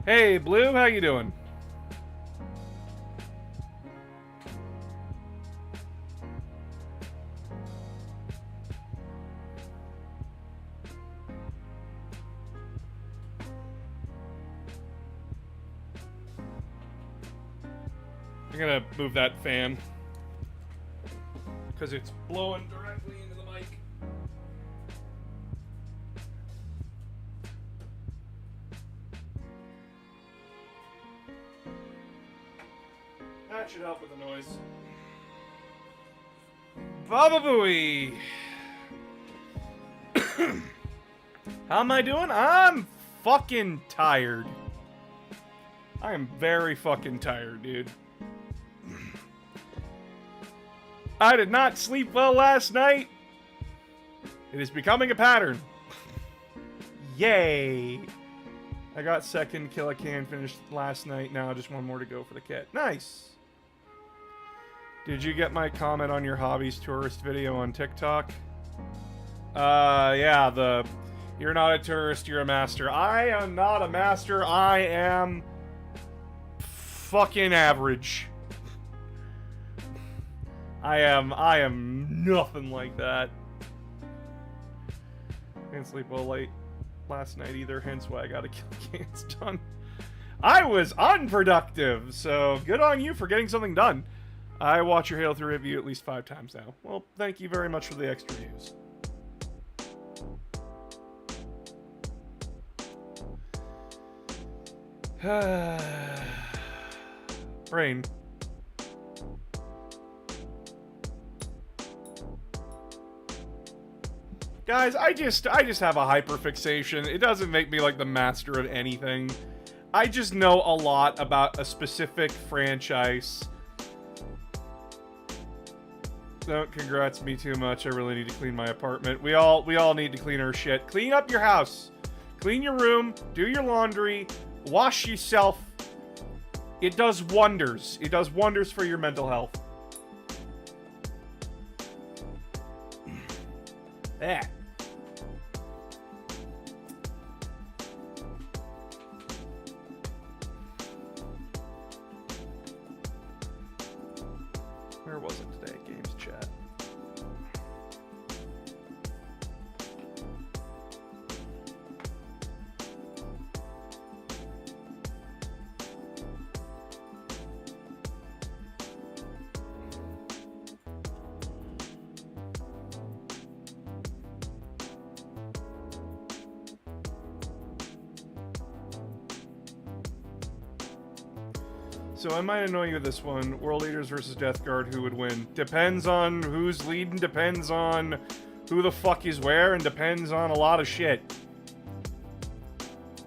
Hey, Blue, how you doing? I'm gonna move that fan because it's blowing directly into the mic. That should help with the noise. Baba Booey! How am I doing? I'm fucking tired. I am very fucking tired, dude. I did not sleep well last night. It is becoming a pattern. Yay! I got second kill I can finished last night. Now just one more to go for the cat. Nice! Did you get my comment on your hobbies tourist video on TikTok? Yeah, you're not a tourist, you're a master. I am not a master, I am fucking average. I am nothing like that. Didn't sleep well late last night either, hence why I got a kill cans done. I was unproductive, so good on you for getting something done. I watch your Halo 3 review at least 5 times now. Well, thank you very much for the extra views. Brain. Guys, I just have a hyperfixation. It doesn't make me like the master of anything. I just know a lot about a specific franchise. Don't congrats me too much. I really need to clean my apartment. We all need to clean our shit. Clean up your house. Clean your room. Do your laundry. Wash yourself. It does wonders. It does wonders for your mental health. Yeah. Where was it today? Games chat. So I might annoy you with this one. World Leaders versus Death Guard, who would win? Depends on who's leading, depends on who the fuck is where, and depends on a lot of shit.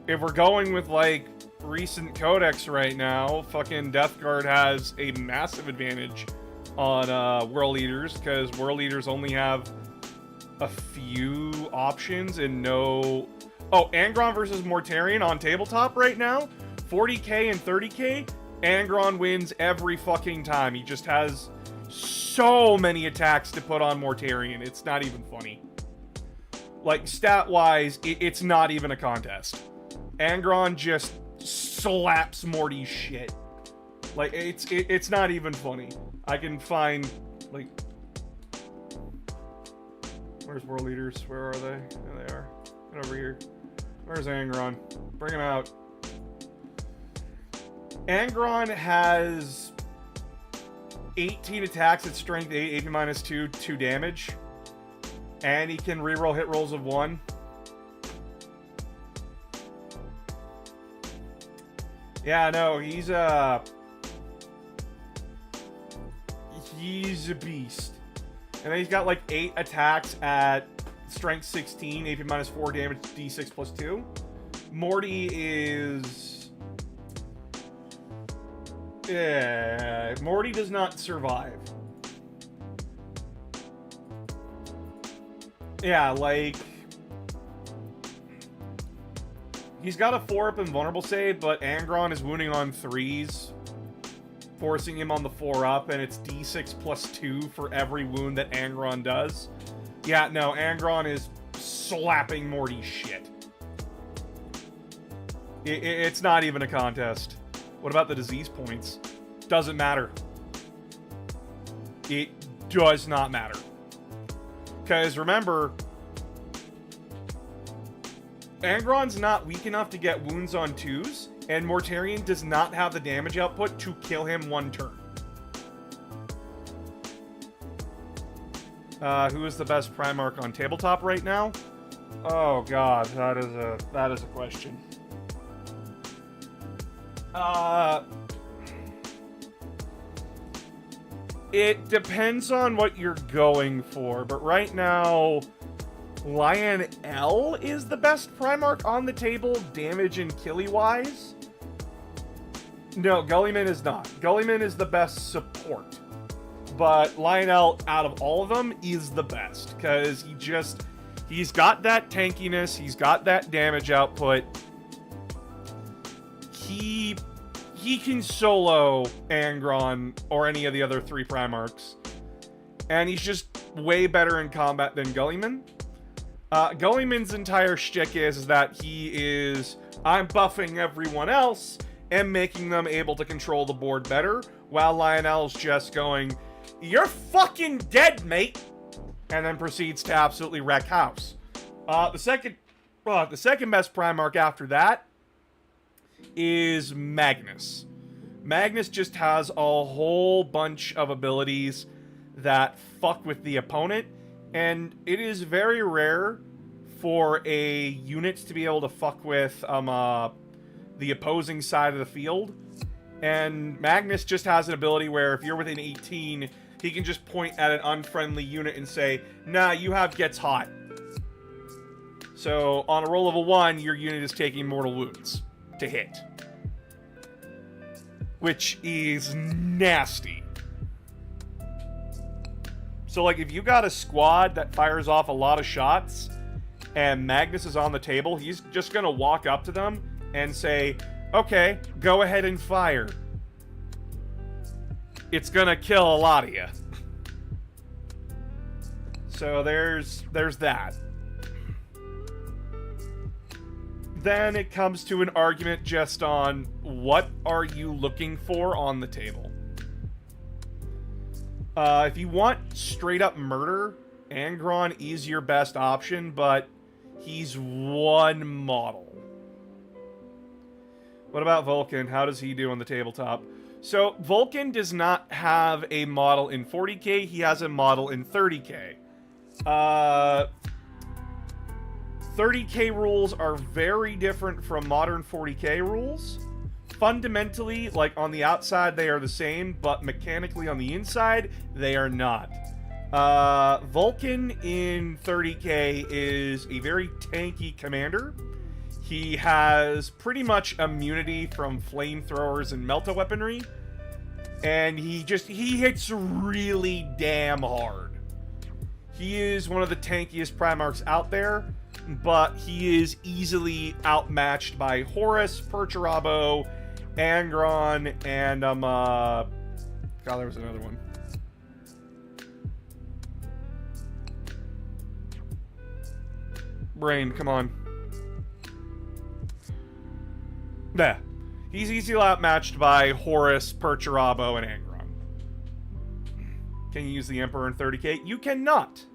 If we're going with, like, recent codex right now, fucking Death Guard has a massive advantage on World Leaders, because World Leaders only have a few options and no... Oh, Angron versus Mortarion on tabletop right now? 40k and 30k? Angron wins every fucking time. He just has so many attacks to put on Mortarion. It's not even funny. Like, stat-wise, it's not even a contest. Angron just slaps Morty's shit. Like, it's not even funny. I can find, like... Where's World Leaders? Where are they? There they are. Get over here. Where's Angron? Bring him out. Angron has 18 attacks at strength 8, AP minus 2, 2 damage. And he can reroll hit rolls of 1. Yeah, no, he's a beast. And then he's got like 8 attacks at strength 16, AP minus 4 damage, D6 plus 2. Morty is... Yeah, Morty does not survive. Yeah, like... He's got a 4-up invulnerable save, but Angron is wounding on 3s, forcing him on the 4-up, and it's D6 plus 2 for every wound that Angron does. Yeah, no, Angron is slapping Morty's shit. It's not even a contest. What about the disease points? Doesn't matter. It does not matter. Because remember, Angron's not weak enough to get wounds on 2s, and Mortarion does not have the damage output to kill him 1 turn. Who is the best Primarch on tabletop right now? Oh god, that is a question. It depends on what you're going for, but right now, Lionel is the best Primarch on the table, damage and killy-wise. No, Gulliman is not. Gulliman is the best support. But Lionel, out of all of them, is the best. Because he's got that tankiness, he's got that damage output. He can solo Angron or any of the other 3 Primarchs. And he's just way better in combat than Gulliman. Gulliman's entire shtick is that I'm buffing everyone else and making them able to control the board better, while Lionel's just going, "You're fucking dead, mate," and then proceeds to absolutely wreck house. The second best Primarch after that is Magnus. Magnus just has a whole bunch of abilities that fuck with the opponent, and it is very rare for a unit to be able to fuck with the opposing side of the field. And Magnus just has an ability where if you're within 18, he can just point at an unfriendly unit and say, "Nah, you have gets hot." So on a roll of a 1, your unit is taking mortal wounds to hit, which is nasty. So like if you got a squad that fires off a lot of shots and Magnus is on the table, he's just gonna walk up to them and say, "Okay, go ahead and fire." It's gonna kill a lot of you. So there's that. Then it comes to an argument just on what are you looking for on the table. If you want straight up murder, Angron is your best option, but he's 1 model. What about Vulcan? How does he do on the tabletop? So, Vulcan does not have a model in 40k, he has a model in 30k. 30k rules are very different from modern 40k rules. Fundamentally, like on the outside, they are the same, but mechanically on the inside, they are not. Vulcan in 30k is a very tanky commander. He has pretty much immunity from flamethrowers and melta-weaponry, and he hits really damn hard. He is one of the tankiest Primarchs out there, but he is easily outmatched by Horus, Perturabo, Angron, and God, there was another one. Brain, come on. Yeah. He's easily outmatched by Horus, Perturabo, and Angron. Can you use the Emperor in 30k? You cannot.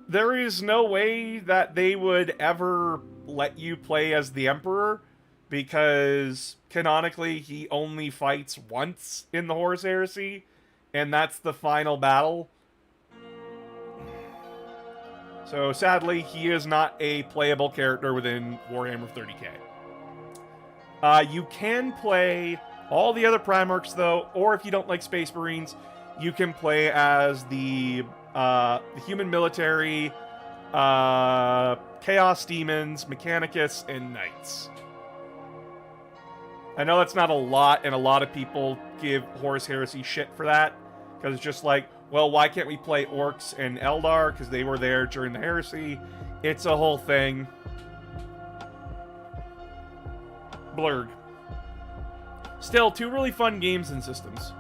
There is no way that they would ever let you play as the Emperor, because canonically he only fights once in the Horus Heresy, and that's the final battle. So sadly, he is not a playable character within Warhammer 30k. You can play all the other Primarchs though, or if you don't like Space Marines, you can play as the human military, Chaos Demons, Mechanicus, and Knights. I know that's not a lot, and a lot of people give Horus Heresy shit for that, because it's just like, well, why can't we play Orcs and Eldar, because they were there during the Heresy? It's a whole thing. Blurg. Still, 2 really fun games and systems.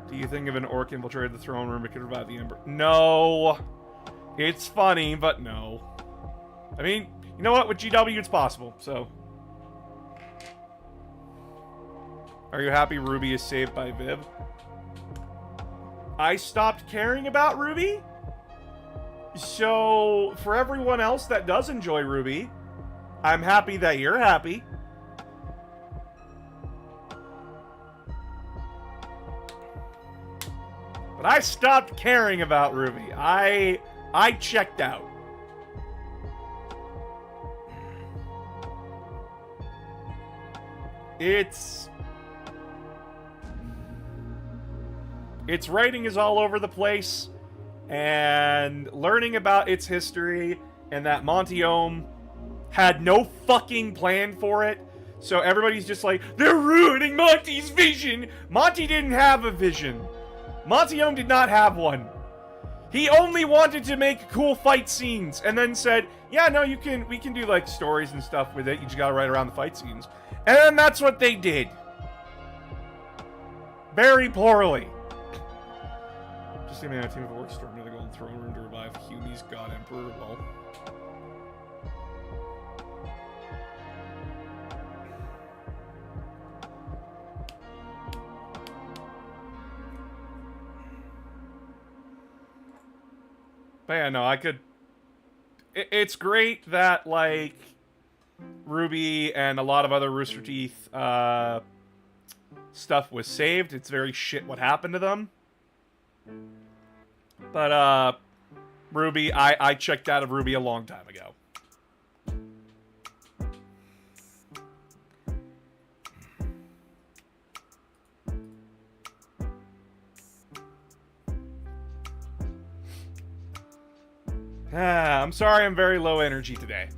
Do you think if an orc infiltrated the throne room, it could revive the Emperor? No. It's funny, but no. I mean, you know what? With GW, it's possible, so. Are you happy Ruby is saved by Viv? I stopped caring about Ruby. So, for everyone else that does enjoy Ruby, I'm happy that you're happy. But I stopped caring about Ruby. I checked out. Its writing is all over the place, and learning about its history and that Monty Ohm had no fucking plan for it. So everybody's just like, they're ruining Monty's vision. Monty didn't have a vision. Monty Ohm did not have one. He only wanted to make cool fight scenes, and then said, yeah, no, we can do like stories and stuff with it. You just gotta write around the fight scenes. And then that's what they did. Very poorly. Just leaving a team of orcs storm near the Golden Throne Room to revive Humi's God Emperor. Well. But yeah, no, I could... It's great that, like, Ruby and a lot of other Rooster Teeth stuff was saved. It's very shit what happened to them. But, Ruby, I checked out of Ruby a long time ago. I'm sorry I'm very low energy today.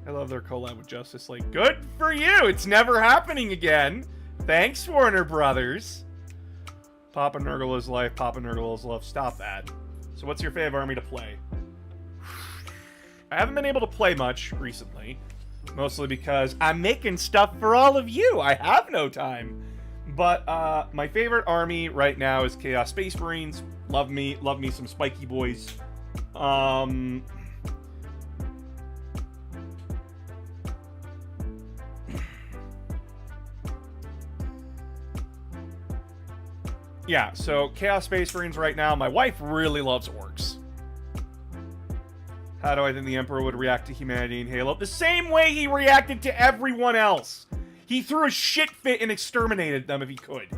I love their collab with Justice League. Good for you! It's never happening again. Thanks, Warner Brothers. Papa Nurgle is life, Papa Nurgle is love. Stop that. So what's your favorite army to play? I haven't been able to play much recently. Mostly because I'm making stuff for all of you. I have no time. But my favorite army right now is Chaos Space Marines. Love me some spiky boys. Yeah, so Chaos Space Marines right now. My wife really loves orcs. How do I think the Emperor would react to humanity in Halo? The same way he reacted to everyone else. He threw a shit fit and exterminated them if he could.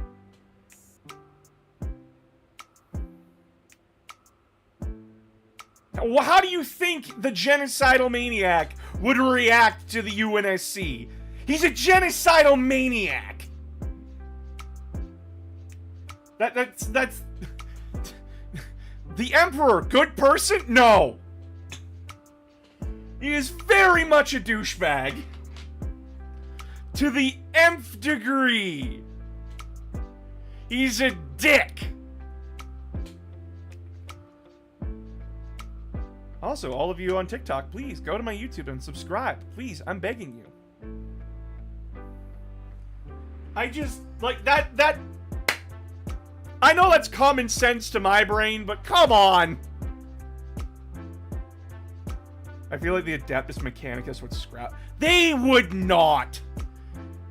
How do you think the genocidal maniac would react to the UNSC? He's a genocidal maniac. That's... The Emperor, good person? No. He is very much a douchebag. To the nth degree. He's a dick. Also, all of you on TikTok, please go to my YouTube and subscribe. Please, I'm begging you. I just, like, that... I know that's common sense to my brain, but come on! I feel like the Adeptus Mechanicus would scrap. They would not!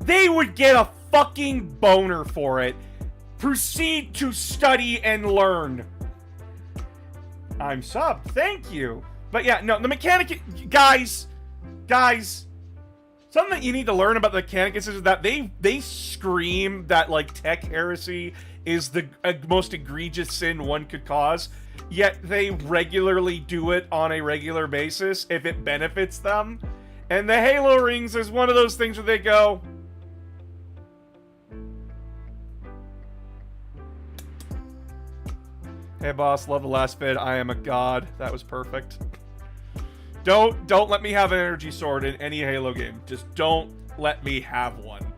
They would get a fucking boner for it. Proceed to study and learn. I'm subbed. Thank you. But yeah, no, the Mechanicus... Guys, something that you need to learn about the Mechanicus is that they scream that, like, tech heresy is the most egregious sin one could cause, yet they regularly do it on a regular basis if it benefits them. And the Halo rings is one of those things where they go... Hey boss, love the last bit. I am a god. That was perfect. Don't let me have an energy sword in any Halo game. Just don't let me have one.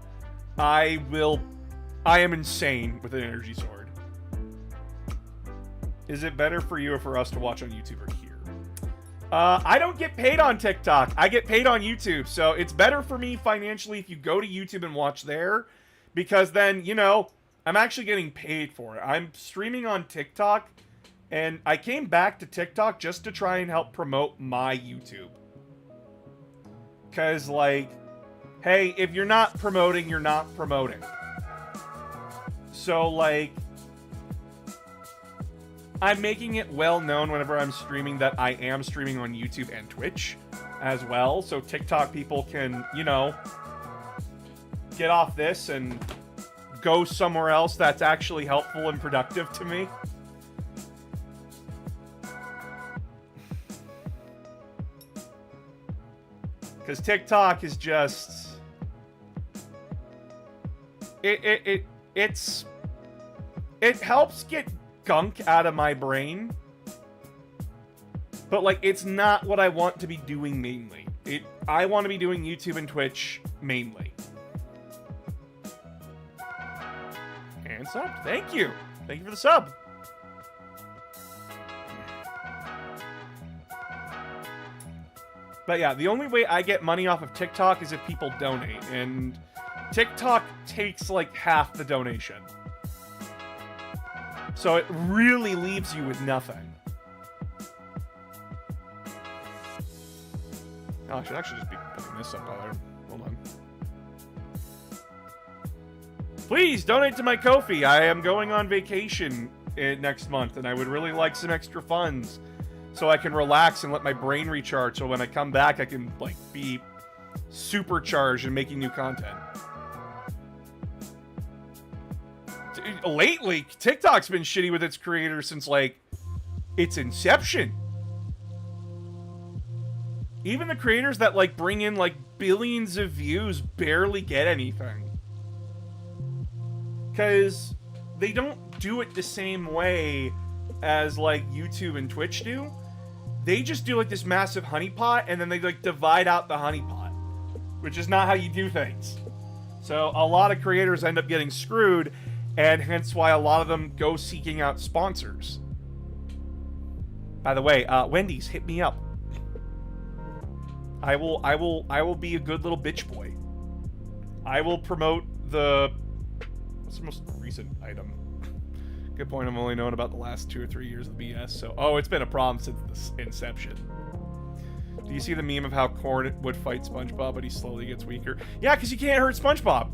I am insane with an energy sword. Is it better for you or for us to watch on YouTube or here? I don't get paid on TikTok. I get paid on YouTube. So it's better for me financially if you go to YouTube and watch there. Because then, you know, I'm actually getting paid for it. I'm streaming on TikTok. And I came back to TikTok just to try and help promote my YouTube. Because, like, hey, if you're not promoting, you're not promoting. So, like, I'm making it well known whenever I'm streaming that I am streaming on YouTube and Twitch as well. So TikTok people can, you know, get off this and go somewhere else that's actually helpful and productive to me. Because TikTok is just... It helps get gunk out of my brain. But, like, it's not what I want to be doing mainly. I want to be doing YouTube and Twitch mainly. And sub. Thank you. Thank you for the sub. But yeah, the only way I get money off of TikTok is if people donate. And TikTok takes like half the donation. So it really leaves you with nothing. Oh, I should actually just be putting this up there. Hold on. Please donate to my Ko-fi. I am going on vacation next month, and I would really like some extra funds so I can relax and let my brain recharge. So when I come back, I can like be supercharged and making new content. Lately, TikTok's been shitty with its creators since like its inception. Even the creators that like bring in like billions of views barely get anything. Because they don't do it the same way as like YouTube and Twitch do. They just do like this massive honeypot and then they like divide out the honeypot, which is not how you do things. So a lot of creators end up getting screwed, and hence why a lot of them go seeking out sponsors. By the way, Wendy's, hit me up. I will be a good little bitch boy. I will promote the... What's the most recent item? Good point, I've only known about the last 2 or 3 years of BS, so... Oh, it's been a problem since the inception. Do you see the meme of how Korn would fight SpongeBob, but he slowly gets weaker? Yeah, because you can't hurt SpongeBob.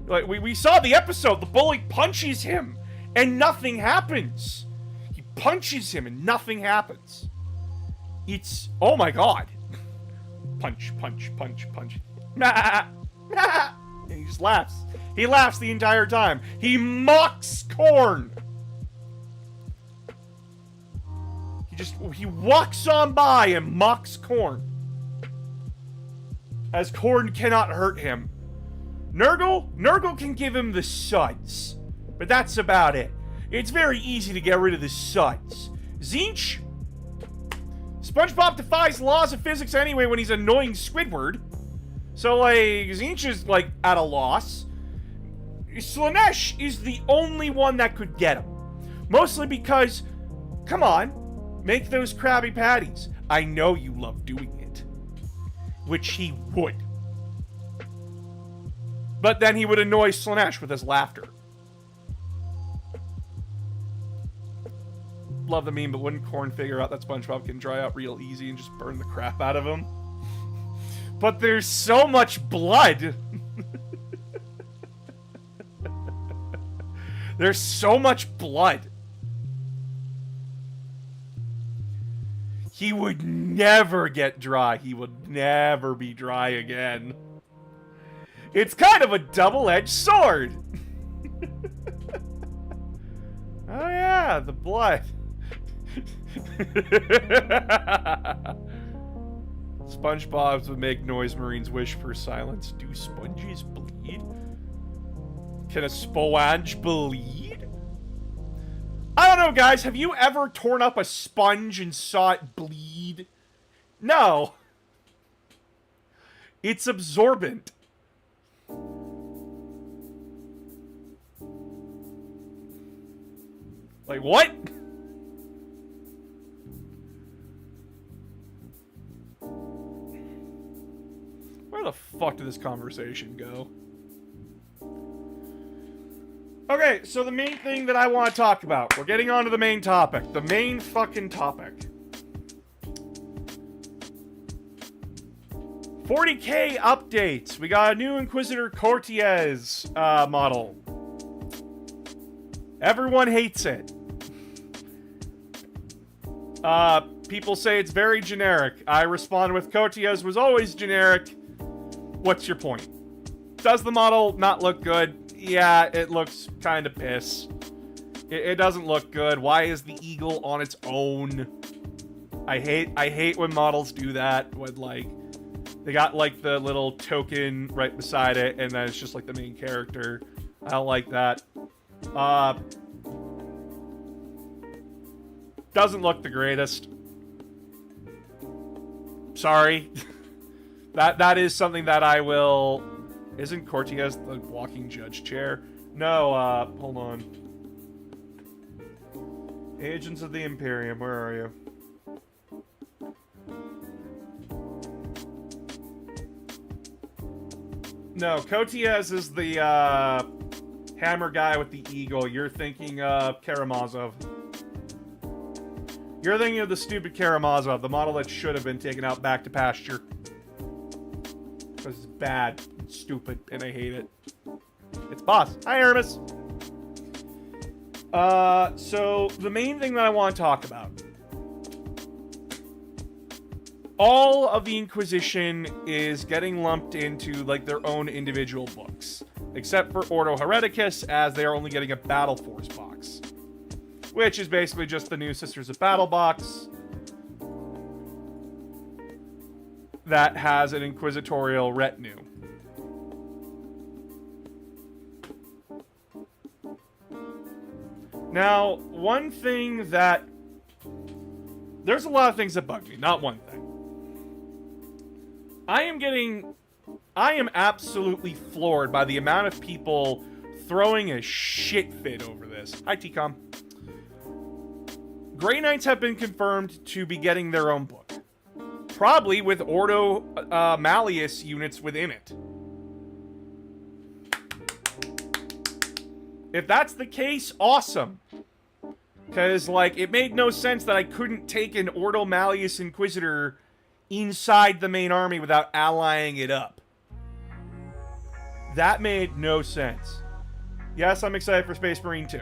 Like, we saw the episode, the bully punches him, and nothing happens. He punches him, and nothing happens. It's... Oh my god. Punch, punch, punch, punch. And he just laughs. He laughs the entire time. He mocks Korn. He walks on by and mocks Korn. As Korn cannot hurt him. Nurgle can give him the suds. But that's about it. It's very easy to get rid of the suds. Zinch? SpongeBob defies laws of physics anyway when he's annoying Squidward. So, like, Zinch is, like, at a loss. Slaanesh is the only one that could get him. Mostly because, come on, make those Krabby Patties. I know you love doing it. Which he would. But then he would annoy Slaanesh with his laughter. Love the meme, but wouldn't Korn figure out that SpongeBob can dry out real easy and just burn the crap out of him? But there's so much blood. There's so much blood. He would never get dry. He would never be dry again. It's kind of a double-edged sword. Oh yeah, the blood. SpongeBob's would make noise Marines wish for silence. Do sponges bleed? Can a sponge bleed? I don't know, guys. Have you ever torn up a sponge and saw it bleed? No. It's absorbent. Like, what? fuck did this conversation go? Okay, so the main thing that I want to talk about. We're getting on to the main topic. The main fucking topic. 40k updates. We got a new Inquisitor Cortez model. Everyone hates it. People say it's very generic. I responded with Cortez was always generic. What's your point? Does the model not look good? Yeah, it looks kind of piss. It doesn't look good. Why is the eagle on its own? I hate when models do that. When, like, they got, like, the little token right beside it, and then it's just, like, the main character. I don't like that. Doesn't look the greatest. Sorry. That is something that I will... Isn't Cortez the walking judge chair? No, hold on. Agents of the Imperium, where are you? No, Cortez is the, hammer guy with the eagle. You're thinking of Karamazov. You're thinking of the stupid Karamazov, the model that should have been taken out back to pasture. Because it's bad, and stupid, and I hate it. It's boss. Hi, Hermes. So the main thing that I want to talk about. All of the Inquisition is getting lumped into, like, their own individual books. Except for Ordo Hereticus, as they are only getting a Battle Force box. Which is basically just the new Sisters of Battle box. That has an inquisitorial retinue. Now, one thing that... There's a lot of things that bug me, not one thing. I am absolutely floored by the amount of people throwing a shit fit over this. Hi, TCOM. Grey Knights have been confirmed to be getting their own book. Probably with Ordo Malleus units within it. If that's the case, awesome. Because, like, it made no sense that I couldn't take an Ordo Malleus Inquisitor inside the main army without allying it up. That made no sense. Yes, I'm excited for Space Marine 2.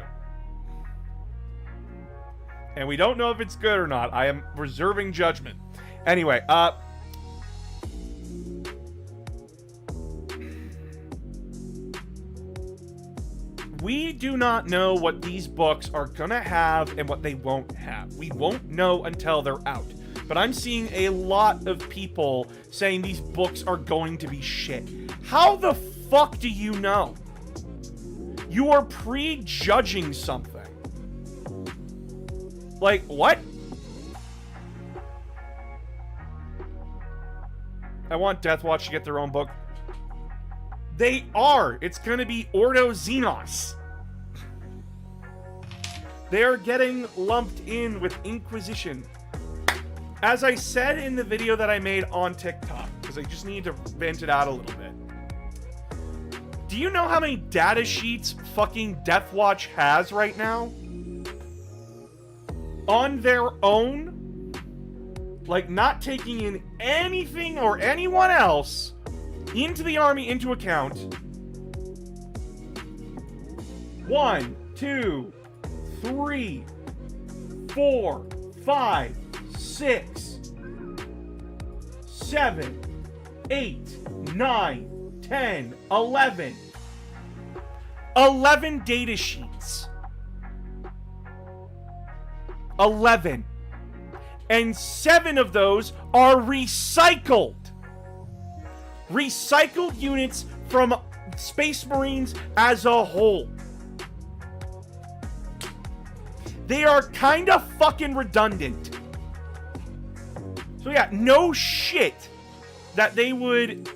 And we don't know if it's good or not. I am reserving judgment. Anyway, we do not know what these books are gonna have and what they won't have. We won't know until they're out. But I'm seeing a lot of people saying these books are going to be shit. How the fuck do you know? You are prejudging something. Like, what? I want Deathwatch to get their own book. They are. It's going to be Ordo Xenos. They are getting lumped in with Inquisition. As I said in the video that I made on TikTok, because I just need to vent it out a little bit. Do you know how many data sheets fucking Deathwatch has right now? On their own? Like, not taking in anything or anyone else into the army into account. 1, 2, 3, 4, 5, 6, 7, 8, 9, 10, 11. 11 data sheets. 11. And 7 of those are recycled. Recycled units from Space Marines as a whole. They are kind of fucking redundant. So yeah, no shit that they would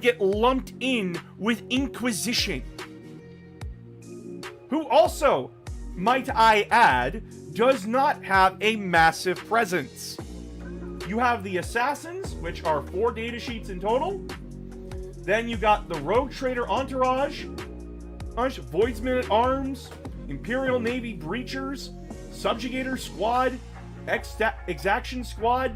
get lumped in with Inquisition. Who also, might I add, does not have a massive presence. You have the Assassins, which are 4 data sheets in total. Then you got the Rogue Trader Entourage, Voidsman at Arms, Imperial Navy Breachers, Subjugator Squad, Exaction Squad,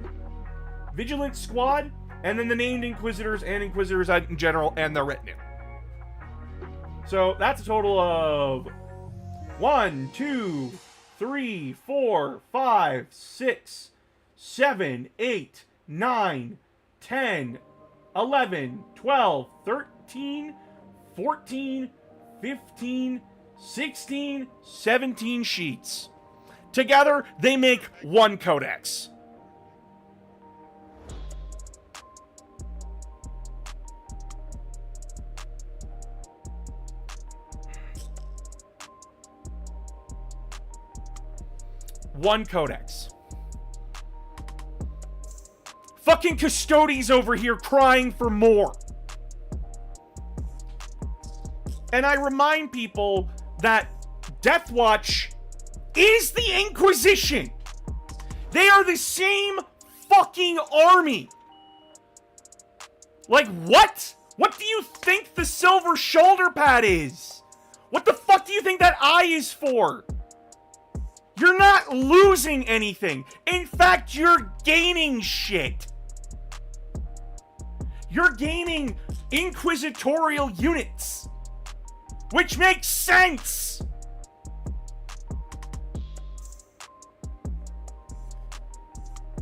Vigilant Squad, and then the named Inquisitors and Inquisitors in general and their retinue. So that's a total of 1, 2, 3, 4, 5, 6, 7, 8, 9, 10, 11, 12, 13, 14, 15, 16, 17 sheets. Together, they make 1 codex. One codex. Fucking Custodes over here crying for more. And I remind people that Deathwatch is the Inquisition. They are the same fucking army. Like, what? What do you think the silver shoulder pad is? What the fuck do you think that eye is for? You're not losing anything. In fact, you're gaining shit. You're gaining inquisitorial units. Which makes sense.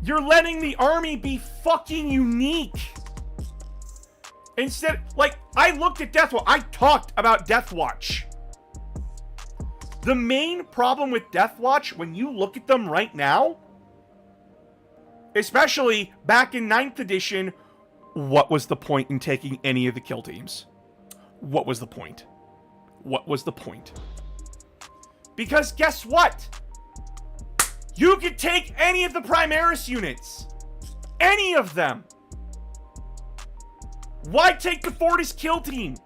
You're letting the army be fucking unique. Instead, like, I looked at Deathwatch. I talked about Deathwatch. The main problem with Deathwatch, when you look at them right now, especially back in 9th edition, what was the point in taking any of the kill teams? What was the point? What was the point? Because guess what? You could take any of the Primaris units. Any of them. Why take the Fortis kill team?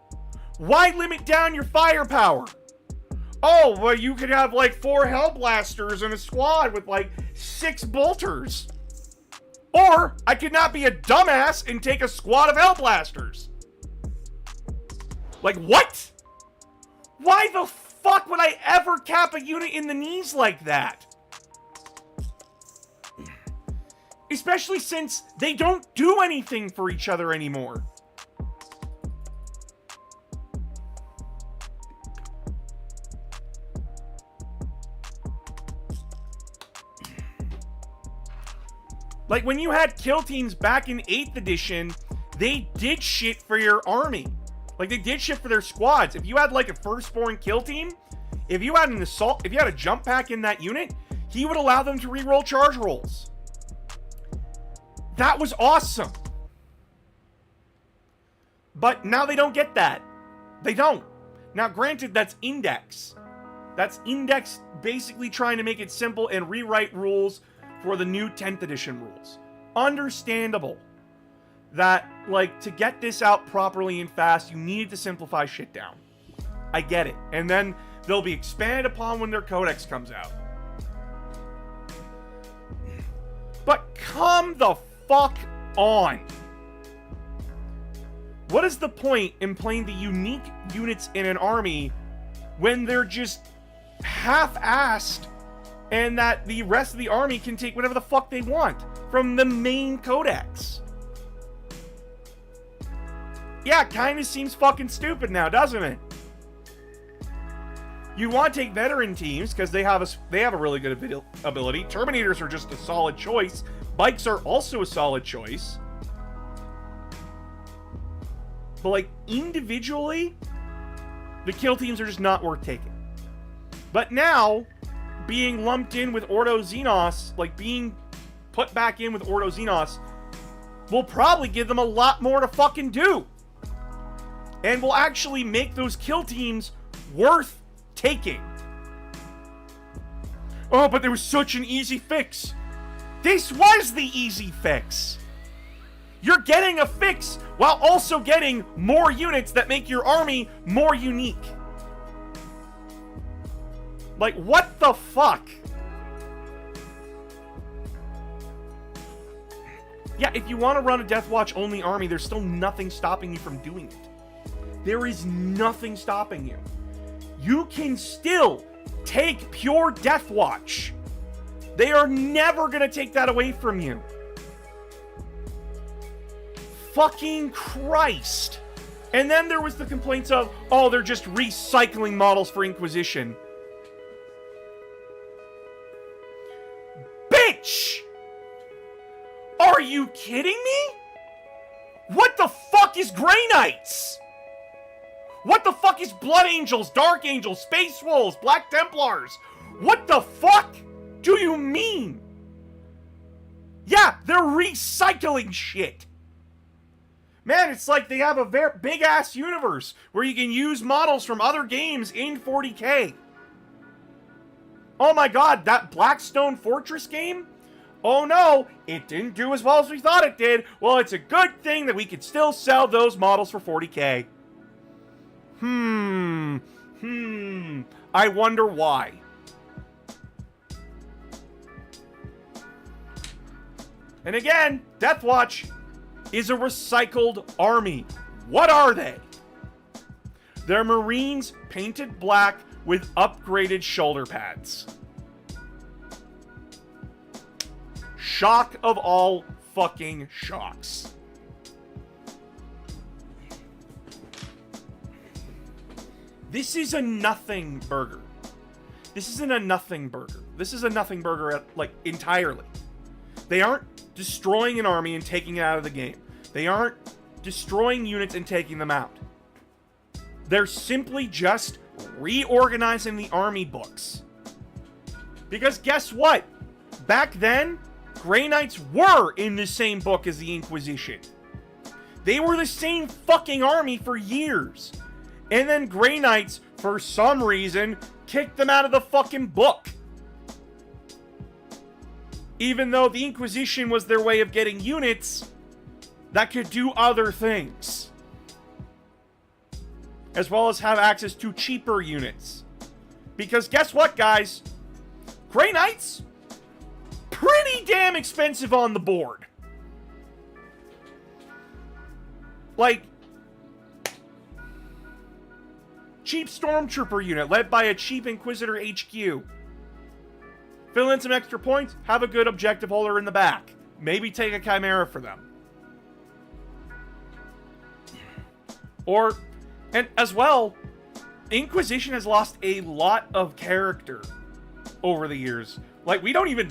Why limit down your firepower? Oh, well, you could have like 4 Hellblasters in a squad with like 6 Bolters. Or I could not be a dumbass and take a squad of Hellblasters. Like, what? Why the fuck would I ever cap a unit in the knees like that? Especially since they don't do anything for each other anymore. Like, when you had kill teams back in 8th edition, they did shit for your army. Like, they did shit for their squads. If you had, like, a firstborn kill team, if you had an assault, if you had a jump pack in that unit, he would allow them to reroll charge rolls. That was awesome. But now they don't get that. They don't. Now, granted, that's Index. That's Index basically trying to make it simple and rewrite rules for the new 10th edition rules. Understandable that, like, to get this out properly and fast, you needed to simplify shit down. I get it. And then they'll be expanded upon when their codex comes out. But come the fuck on. What is the point in playing the unique units in an army when they're just half-assed and that the rest of the army can take whatever the fuck they want from the main codex? Yeah, it kind of seems fucking stupid now, doesn't it? You want to take veteran teams because they have a really good ability. Terminators are just a solid choice. Bikes are also a solid choice. But, like, individually, the kill teams are just not worth taking. But now, being lumped in with Ordo Xenos, like being put back in with Ordo Xenos, will probably give them a lot more to fucking do. And will actually make those kill teams worth taking. Oh, but there was such an easy fix. This was the easy fix. You're getting a fix while also getting more units that make your army more unique. Like, what the fuck? Yeah, if you want to run a Deathwatch only army, there's still nothing stopping you from doing it. There is nothing stopping you. You can still take pure Deathwatch. They are never going to take that away from you. Fucking Christ. And then there was the complaints of, oh, they're just recycling models for Inquisition. Bitch! Are you kidding me? What the fuck is Grey Knights? What the fuck is Blood Angels, Dark Angels, Space Wolves, Black Templars? What the fuck do you mean? Yeah, they're recycling shit. Man, it's like they have a very big-ass universe where you can use models from other games in 40K. Oh my god, that Blackstone Fortress game? Oh no, it didn't do as well as we thought it did. Well, it's a good thing that we could still sell those models for 40K. I wonder why. And again, Deathwatch is a recycled army. What are they? They're Marines painted black with upgraded shoulder pads. Shock of all fucking shocks. This is a nothing burger. This isn't a nothing burger. This is a nothing burger, like, entirely. They aren't destroying an army and taking it out of the game. They aren't destroying units and taking them out. They're simply just reorganizing the army books. Because guess what? Back then, Grey Knights were in the same book as the Inquisition. They were the same fucking army for years. And then Grey Knights, for some reason, kicked them out of the fucking book. Even though the Inquisition was their way of getting units that could do other things. As well as have access to cheaper units. Because guess what, guys? Grey Knights, pretty damn expensive on the board. Like, cheap Stormtrooper unit led by a cheap Inquisitor HQ. Fill in some extra points, have a good objective holder in the back. Maybe take a Chimera for them. Or, and as well, Inquisition has lost a lot of character over the years. Like, we don't even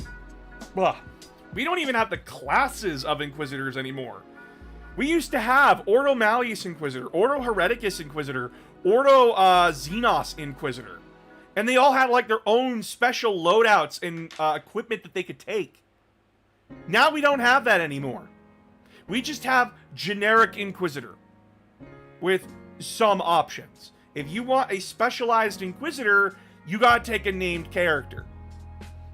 have the classes of Inquisitors anymore. We used to have Ordo Malleus Inquisitor, Ordo Hereticus Inquisitor, Ordo Xenos Inquisitor. And they all had, like, their own special loadouts and equipment that they could take. Now we don't have that anymore. We just have generic Inquisitor with some options. If you want a specialized Inquisitor, you gotta take a named character.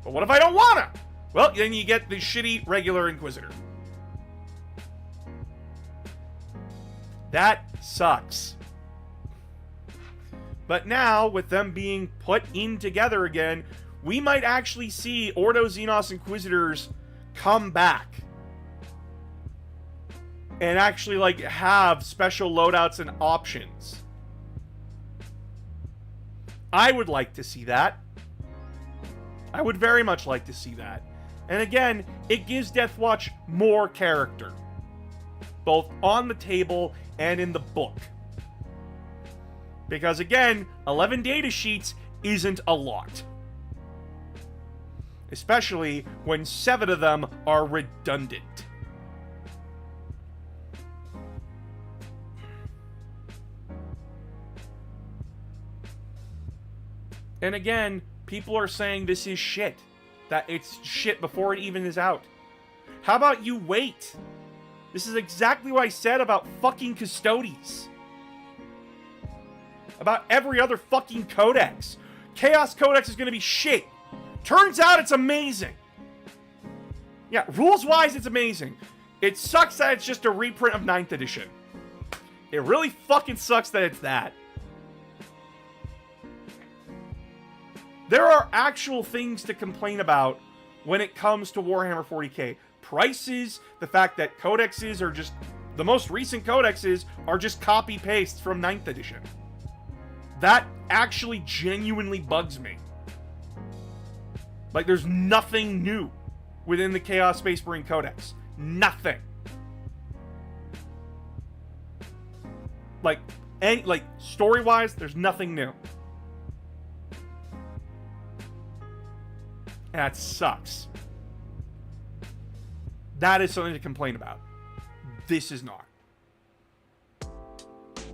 But what if I don't wanna? Well, then you get the shitty regular Inquisitor. That sucks. But now, with them being put in together again, we might actually see Ordo Xenos Inquisitors come back. And actually, like, have special loadouts and options. I would like to see that. I would very much like to see that. And again, it gives Deathwatch more character. Both on the table and in the book. Because again, 11 data sheets isn't a lot. Especially when 7 of them are redundant. And again, people are saying this is shit. That it's shit before it even is out. How about you wait? This is exactly what I said about fucking Custodes. About every other fucking codex. Chaos Codex is gonna be shit. Turns out it's amazing. Yeah, rules-wise, it's amazing. It sucks that it's just a reprint of 9th edition. It really fucking sucks that it's that. There are actual things to complain about when it comes to Warhammer 40k. prices, the fact that codexes are just, the most recent codexes are just copy pastes from 9th edition. That actually genuinely bugs me. Like, there's nothing new within the Chaos Space Marine Codex. Nothing. Like, story-wise, there's nothing new. That sucks. That is something to complain about. This is not.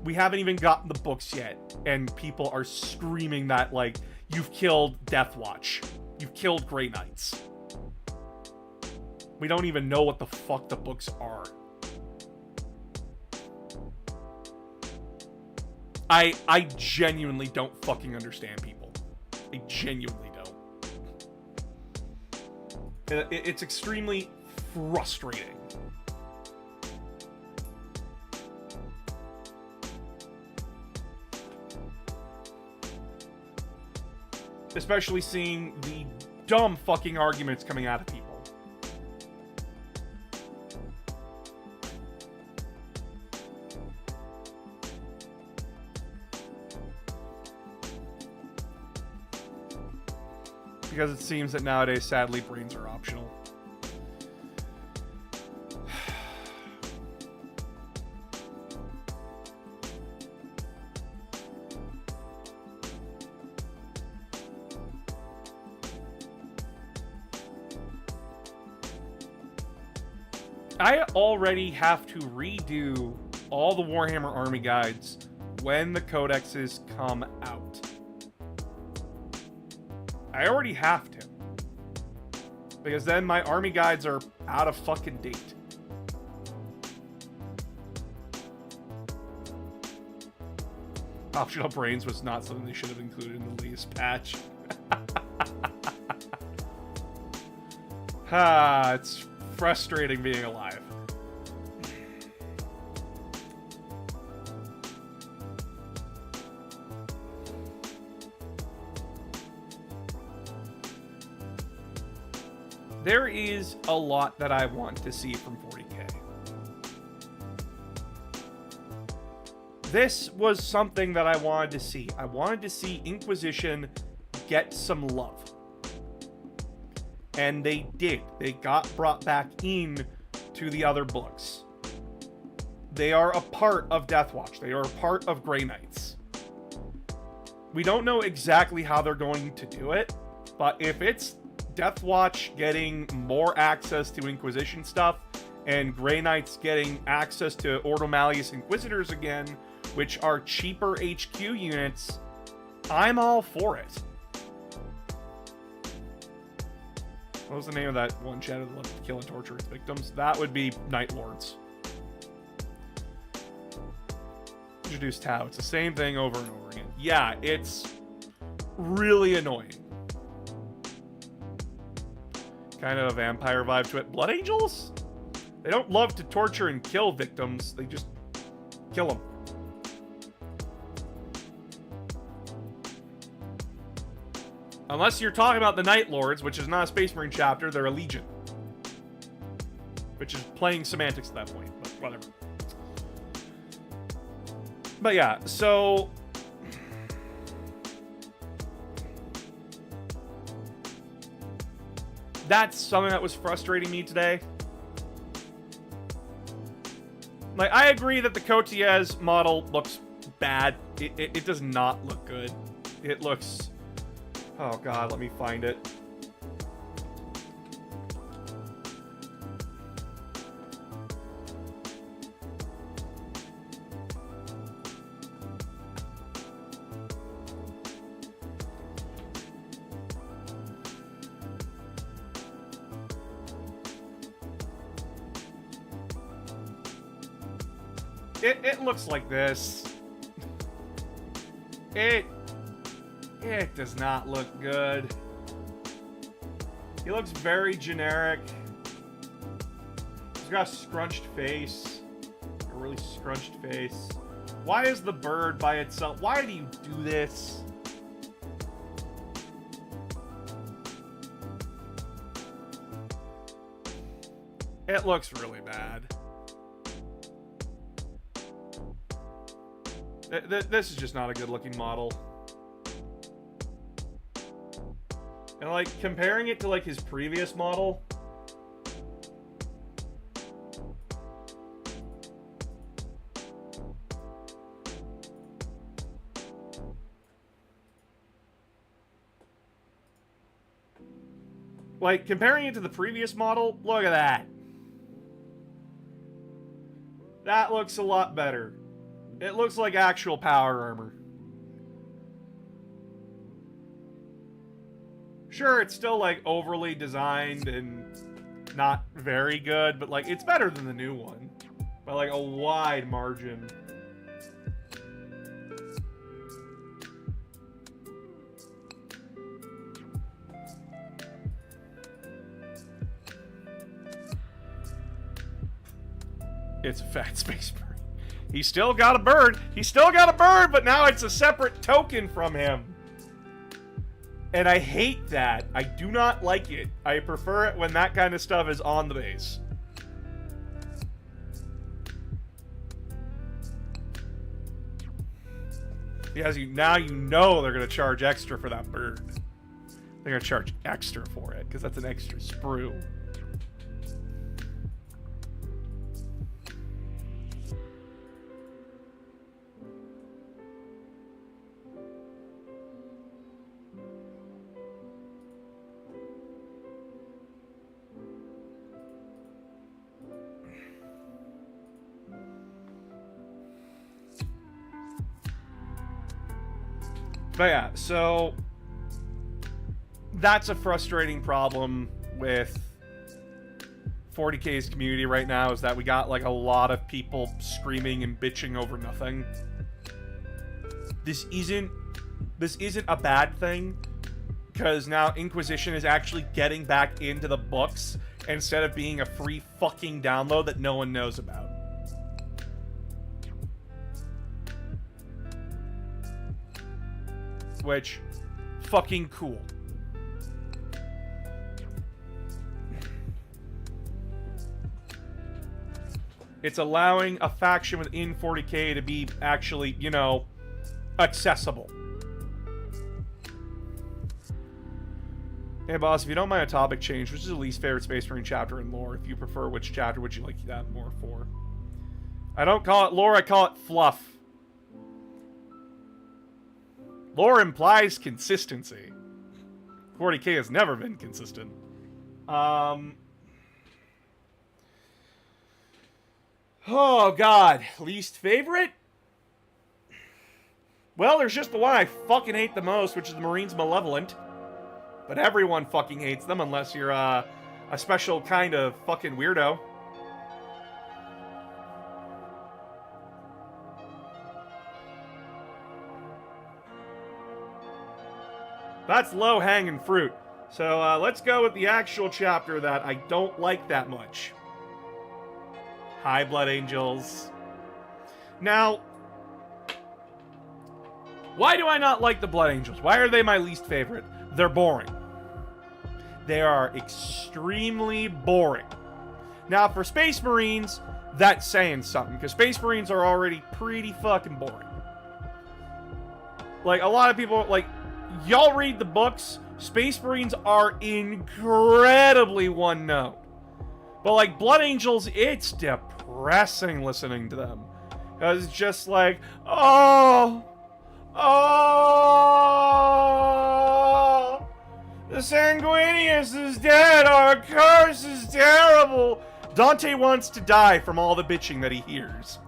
We haven't even gotten the books yet, and people are screaming that, like, you've killed Deathwatch. You've killed Grey Knights. We don't even know what the fuck the books are. I genuinely don't fucking understand people. I genuinely don't. It's extremely frustrating. Especially seeing the dumb fucking arguments coming out of people. Because it seems that nowadays, sadly, brains are optional. I already have to redo all the Warhammer Army guides when the codexes come out. I already have to. Because then my army guides are out of fucking date. Optional brains was not something they should have included in the latest patch. It's frustrating being alive. There is a lot that I want to see from 40K. This was something that I wanted to see. I wanted to see Inquisition get some love. And they did. They got brought back in to the other books. They are a part of Deathwatch. They are a part of Grey Knights. We don't know exactly how they're going to do it, but if it's Deathwatch getting more access to Inquisition stuff, and Grey Knights getting access to Ordo Malleus Inquisitors again, which are cheaper HQ units, I'm all for it. What was the name of that one shadow that loved to kill and torture its victims? That would be Night Lords. Introduce Tau. It's the same thing over and over again. Yeah, it's really annoying. Kind of a vampire vibe to it. Blood Angels? They don't love to torture and kill victims. They just kill them. Unless you're talking about the Night Lords, which is not a Space Marine chapter, they're a Legion. Which is playing semantics at that point, but whatever. But yeah, so that's something that was frustrating me today. Like, I agree that the Cotiez model looks bad. It does not look good. It looks... Oh god, let me find it. It looks like this. It does not look good. He looks very generic. He's got a scrunched face. A really scrunched face. Why is the bird by itself? Why do you do this? It looks really bad. This is just not a good looking model. And like comparing it to like his previous model. Like comparing it to the previous model, look at that. That looks a lot better. It looks like actual power armor. Sure, it's still like overly designed and not very good, but like it's better than the new one by like a wide margin. It's a fat space marine. He still got a bird. He still got a bird, but now it's a separate token from him. And I hate that. I do not like it. I prefer it when that kind of stuff is on the base. Because now you know they're going to charge extra for that bird. They're going to charge extra for it, because that's an extra sprue. But yeah, so that's a frustrating problem with 40K's community right now, is that we got like a lot of people screaming and bitching over nothing. This isn't a bad thing, because now Inquisition is actually getting back into the books instead of being a free fucking download that no one knows about. Which, fucking cool. It's allowing a faction within 40K to be actually, you know, accessible. Hey boss, if you don't mind a topic change, which is the least favorite Space Marine chapter in lore? If you prefer, which chapter would you like that more for? I don't call it lore, I call it fluff. Lore implies consistency. 40K has never been consistent. Oh, God. Least favorite? Well, there's just the one I fucking hate the most, which is the Marines Malevolent. But everyone fucking hates them unless you're a special kind of fucking weirdo. That's low-hanging fruit. So let's go with the actual chapter that I don't like that much. High Blood Angels. Now, why do I not like the Blood Angels? Why are they my least favorite? They're boring. They are extremely boring. Now, for Space Marines, that's saying something, because Space Marines are already pretty fucking boring. Like, a lot of people, like, y'all read the books, Space Marines are incredibly one-note. But, like, Blood Angels, it's depressing listening to them. Because it's just like, oh, the Sanguinius is dead, our curse is terrible. Dante wants to die from all the bitching that he hears.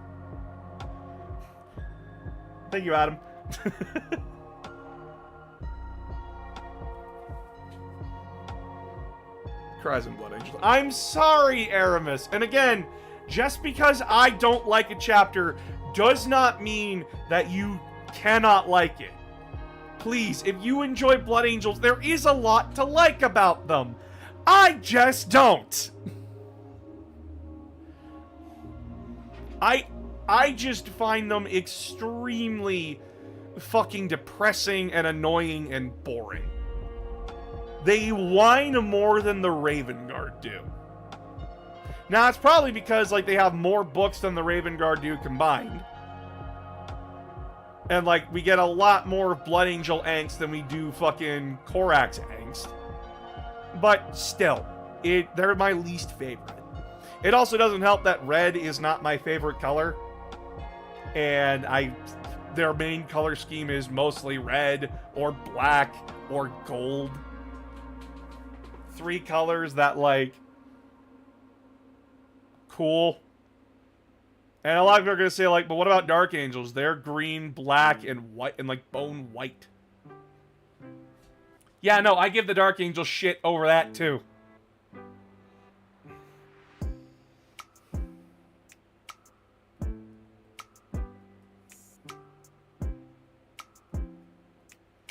Thank you, Adam. Cries and Blood Angels. I'm sorry, Aramis. And again, just because I don't like a chapter does not mean that you cannot like it. Please, if you enjoy Blood Angels, there is a lot to like about them. I just don't. I just find them extremely fucking depressing and annoying and boring. They whine more than the Raven Guard do. Now, it's probably because, like, they have more books than the Raven Guard do combined. And, like, we get a lot more Blood Angel angst than we do fucking Korax angst. But still, they're my least favorite. It also doesn't help that red is not my favorite color. And their main color scheme is mostly red or black or gold. 3 colors that, like, cool. And a lot of people are going to say, like, but what about Dark Angels? They're green, black, and white, and, like, bone white. Yeah, no, I give the Dark Angel shit over that, too.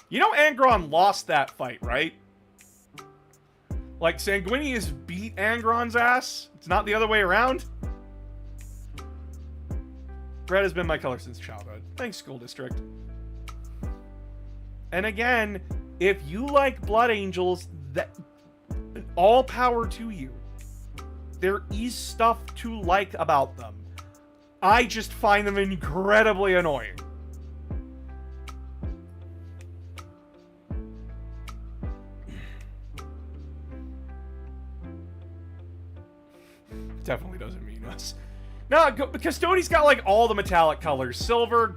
You know Angron lost that fight, right? Like, Sanguinius beat Angron's ass? It's not the other way around? Red has been my color since childhood. Thanks, school district. And again, if you like Blood Angels, all power to you. There is stuff to like about them. I just find them incredibly annoying. Definitely doesn't mean us. No, Custodi's got, like, all the metallic colors. Silvers,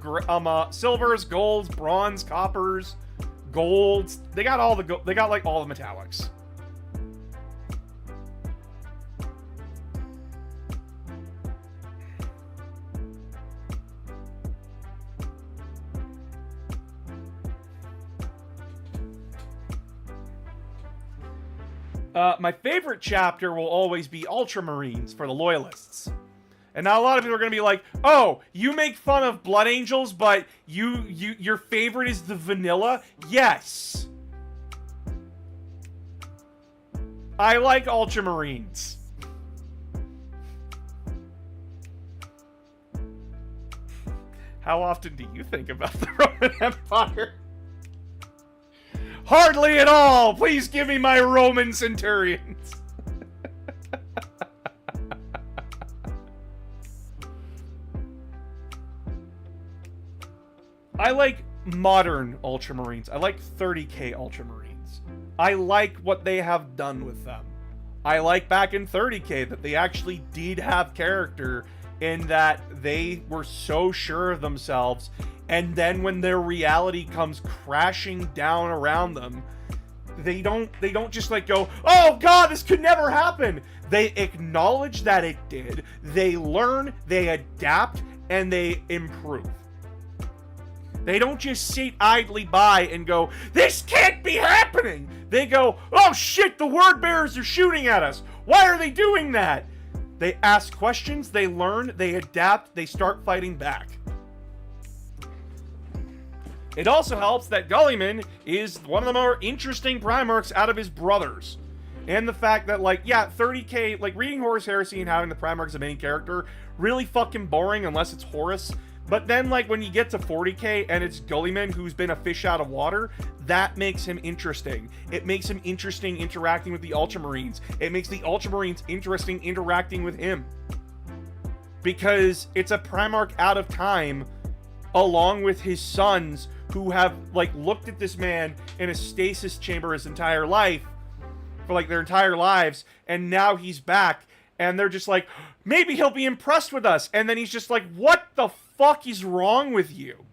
golds, bronze, coppers, golds. They got all the like all the metallics. My favorite chapter will always be Ultramarines for the Loyalists. And now a lot of people are going to be like, oh, you make fun of Blood Angels, but your favorite is the vanilla? Yes. I like Ultramarines. How often do you think about the Roman Empire? Hardly at all! Please give me my Roman centurions! I like modern Ultramarines. I like 30k Ultramarines. I like what they have done with them. I like back in 30k that they actually did have character in that they were so sure of themselves, and then when their reality comes crashing down around them, they don't just, like, go, oh god, this could never happen. They acknowledge that it did, they learn, they adapt, and they improve. They don't just sit idly by and go, this can't be happening. They go, oh shit, the word bearers are shooting at us. Why are they doing that? They ask questions, they learn, they adapt, they start fighting back. It also helps that Gulliman is one of the more interesting Primarchs out of his brothers. And the fact that, like, yeah, 30k, like, reading Horus Heresy and having the Primarch as a main character, really fucking boring unless it's Horus. But then, like, when you get to 40k and it's Gulliman who's been a fish out of water, that makes him interesting. It makes him interesting interacting with the Ultramarines. It makes the Ultramarines interesting interacting with him. Because it's a Primarch out of time, along with his sons, who have, like, looked at this man in a stasis chamber his entire life, for, like, their entire lives, and now he's back, and they're just like, maybe he'll be impressed with us. And then he's just like, what the fuck is wrong with you?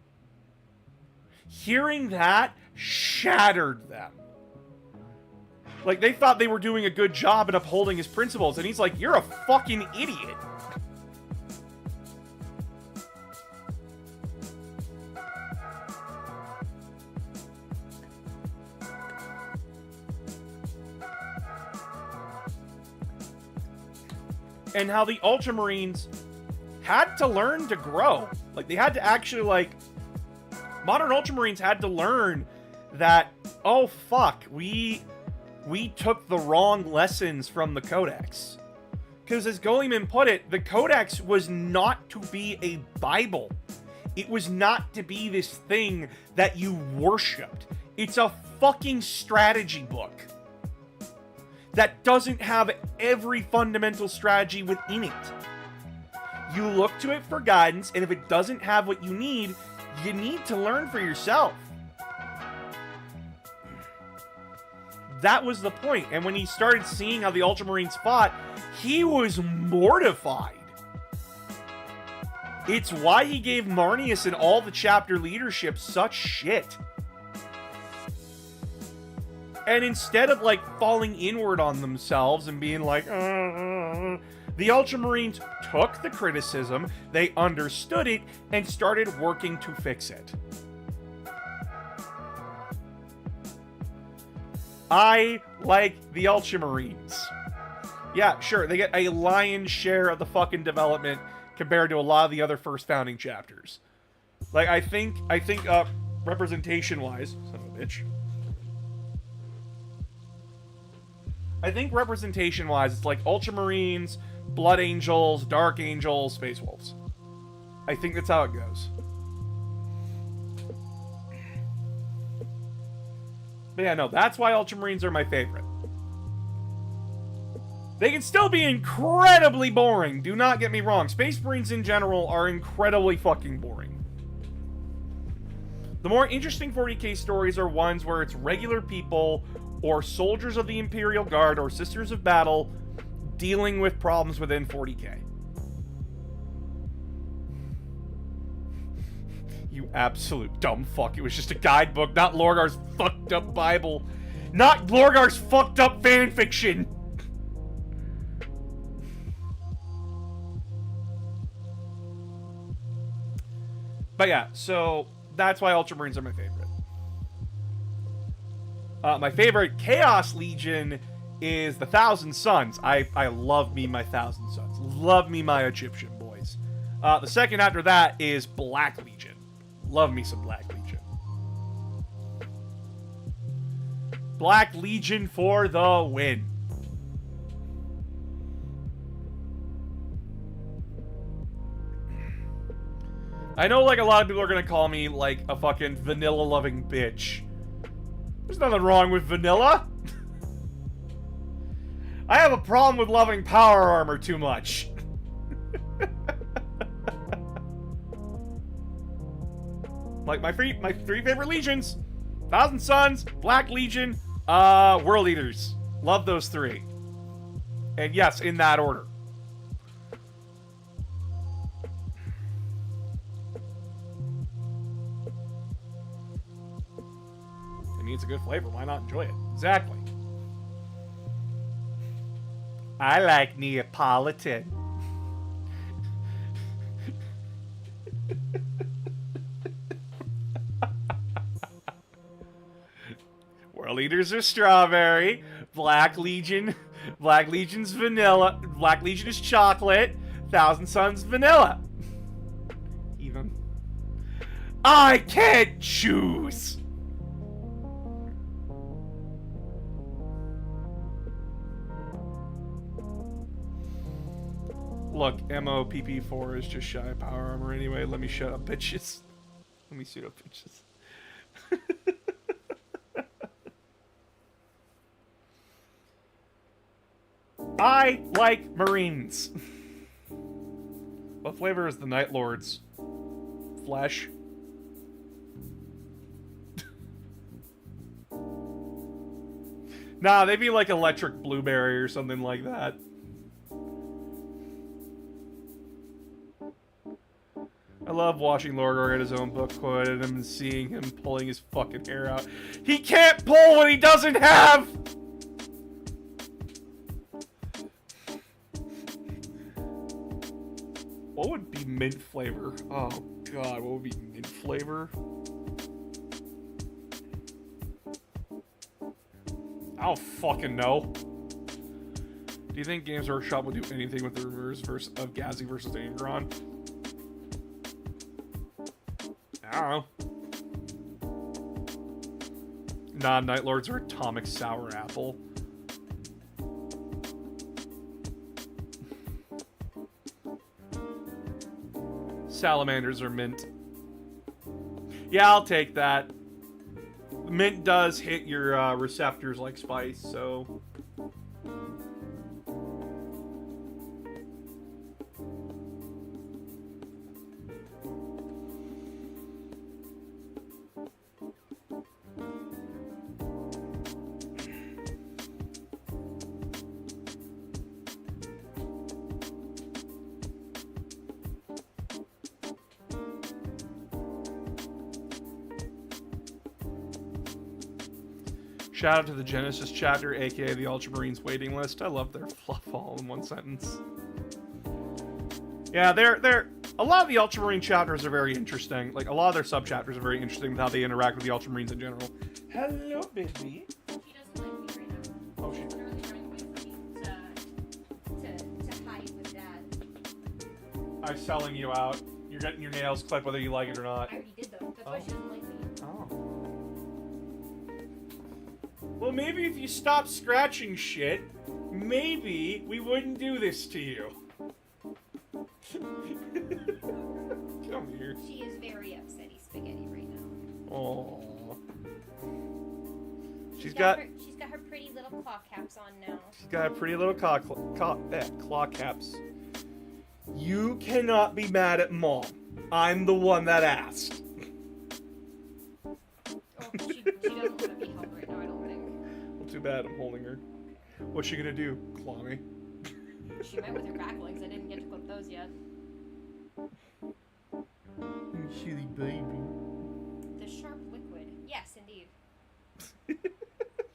Hearing that shattered them. Like, they thought they were doing a good job in upholding his principles, and he's like, you're a fucking idiot. And how the Ultramarines had to learn to grow. Like, they had to actually, like, modern Ultramarines had to learn that, oh fuck, we took the wrong lessons from the Codex. Because as Gulliman put it, the Codex was not to be a Bible. It was not to be this thing that you worshipped. It's a fucking strategy book. that doesn't have every fundamental strategy within it. You look to it for guidance, and if it doesn't have what you need to learn for yourself. That was the point. And when he started seeing how the Ultramarines fought, he was mortified. It's why he gave Marneus and all the chapter leadership such shit. And instead of, like, falling inward on themselves and being like, the Ultramarines took the criticism, they understood it, and started working to fix it. I like the Ultramarines. Yeah, sure, they get a lion's share of the fucking development compared to a lot of the other first founding chapters. Like, I think, representation-wise, son of a bitch. I think representation-wise, it's like Ultramarines, Blood Angels, Dark Angels, Space Wolves. I think that's how it goes. But yeah, no, that's why Ultramarines are my favorite. They can still be incredibly boring, do not get me wrong. Space Marines in general are incredibly fucking boring. The more interesting 40k stories are ones where it's regular people or soldiers of the Imperial Guard or Sisters of Battle dealing with problems within 40k. You absolute dumb fuck. It was just a guidebook, not Lorgar's fucked up Bible. Not Lorgar's fucked up fanfiction. But yeah, so that's why Ultramarines are my favorite. My favorite Chaos Legion is the Thousand Sons. I love me my Thousand Sons. Love me my Egyptian boys. The second after that is Black Legion. Love me some Black Legion. Black Legion for the win. I know, like, a lot of people are gonna call me, like, a fucking vanilla-loving bitch. There's nothing wrong with vanilla. I have a problem with loving power armor too much. Like, my three favorite legions: Thousand Sons, Black Legion, World Eaters. Love those three. And yes, in that order. It needs a good flavor. Why not enjoy it? Exactly. I like Neapolitan. World Eaters are strawberry. Black Legion's vanilla. Black Legion is chocolate. Thousand Sons vanilla. Even. I can't choose. Look, MOPP4 is just shy of power armor anyway. Let me shut up, bitches. Let me suit up, bitches. I like Marines. What flavor is the Night Lords? Flesh? Nah, they'd be like electric blueberry or something like that. I love watching Lorgar get his own book quoted and seeing him pulling his fucking hair out. He can't pull what he doesn't have! What would be mint flavor? Oh god, what would be mint flavor? I don't fucking know. Do you think Games Workshop would do anything with the reverse verse of Ghazi versus Angron? I don't know. Nah, Night Lords are atomic sour apple. Salamanders are mint. Yeah, I'll take that. Mint does hit your receptors like spice, so Shout out to the Genesis chapter, aka the Ultramarines waiting list. I love their fluff all in one sentence. Yeah, they're a lot of the Ultramarine chapters are very interesting. Like, a lot of their sub-chapters are very interesting with how they interact with the Ultramarines in general. Hello, baby. She doesn't like me right now. Oh, she... She's really running away from me to hide with Dad. I'm selling you out. You're getting your nails clipped whether you like it or not. I already did though. That's why she doesn't like me. Oh. Well, maybe if you stop scratching shit, maybe we wouldn't do this to you. Come here. She is very upsetty spaghetti right now. Oh. She's got her pretty little claw caps on now. She's got a pretty little claw caps. You cannot be mad at Mom. I'm the one that asked. Oh, she doesn't want to be held right now, I don't think. Well, too bad. I'm holding her. What's she gonna do? Claw me? She might with her back legs. I didn't get to clip those yet. You silly baby. The sharp liquid. Yes, indeed.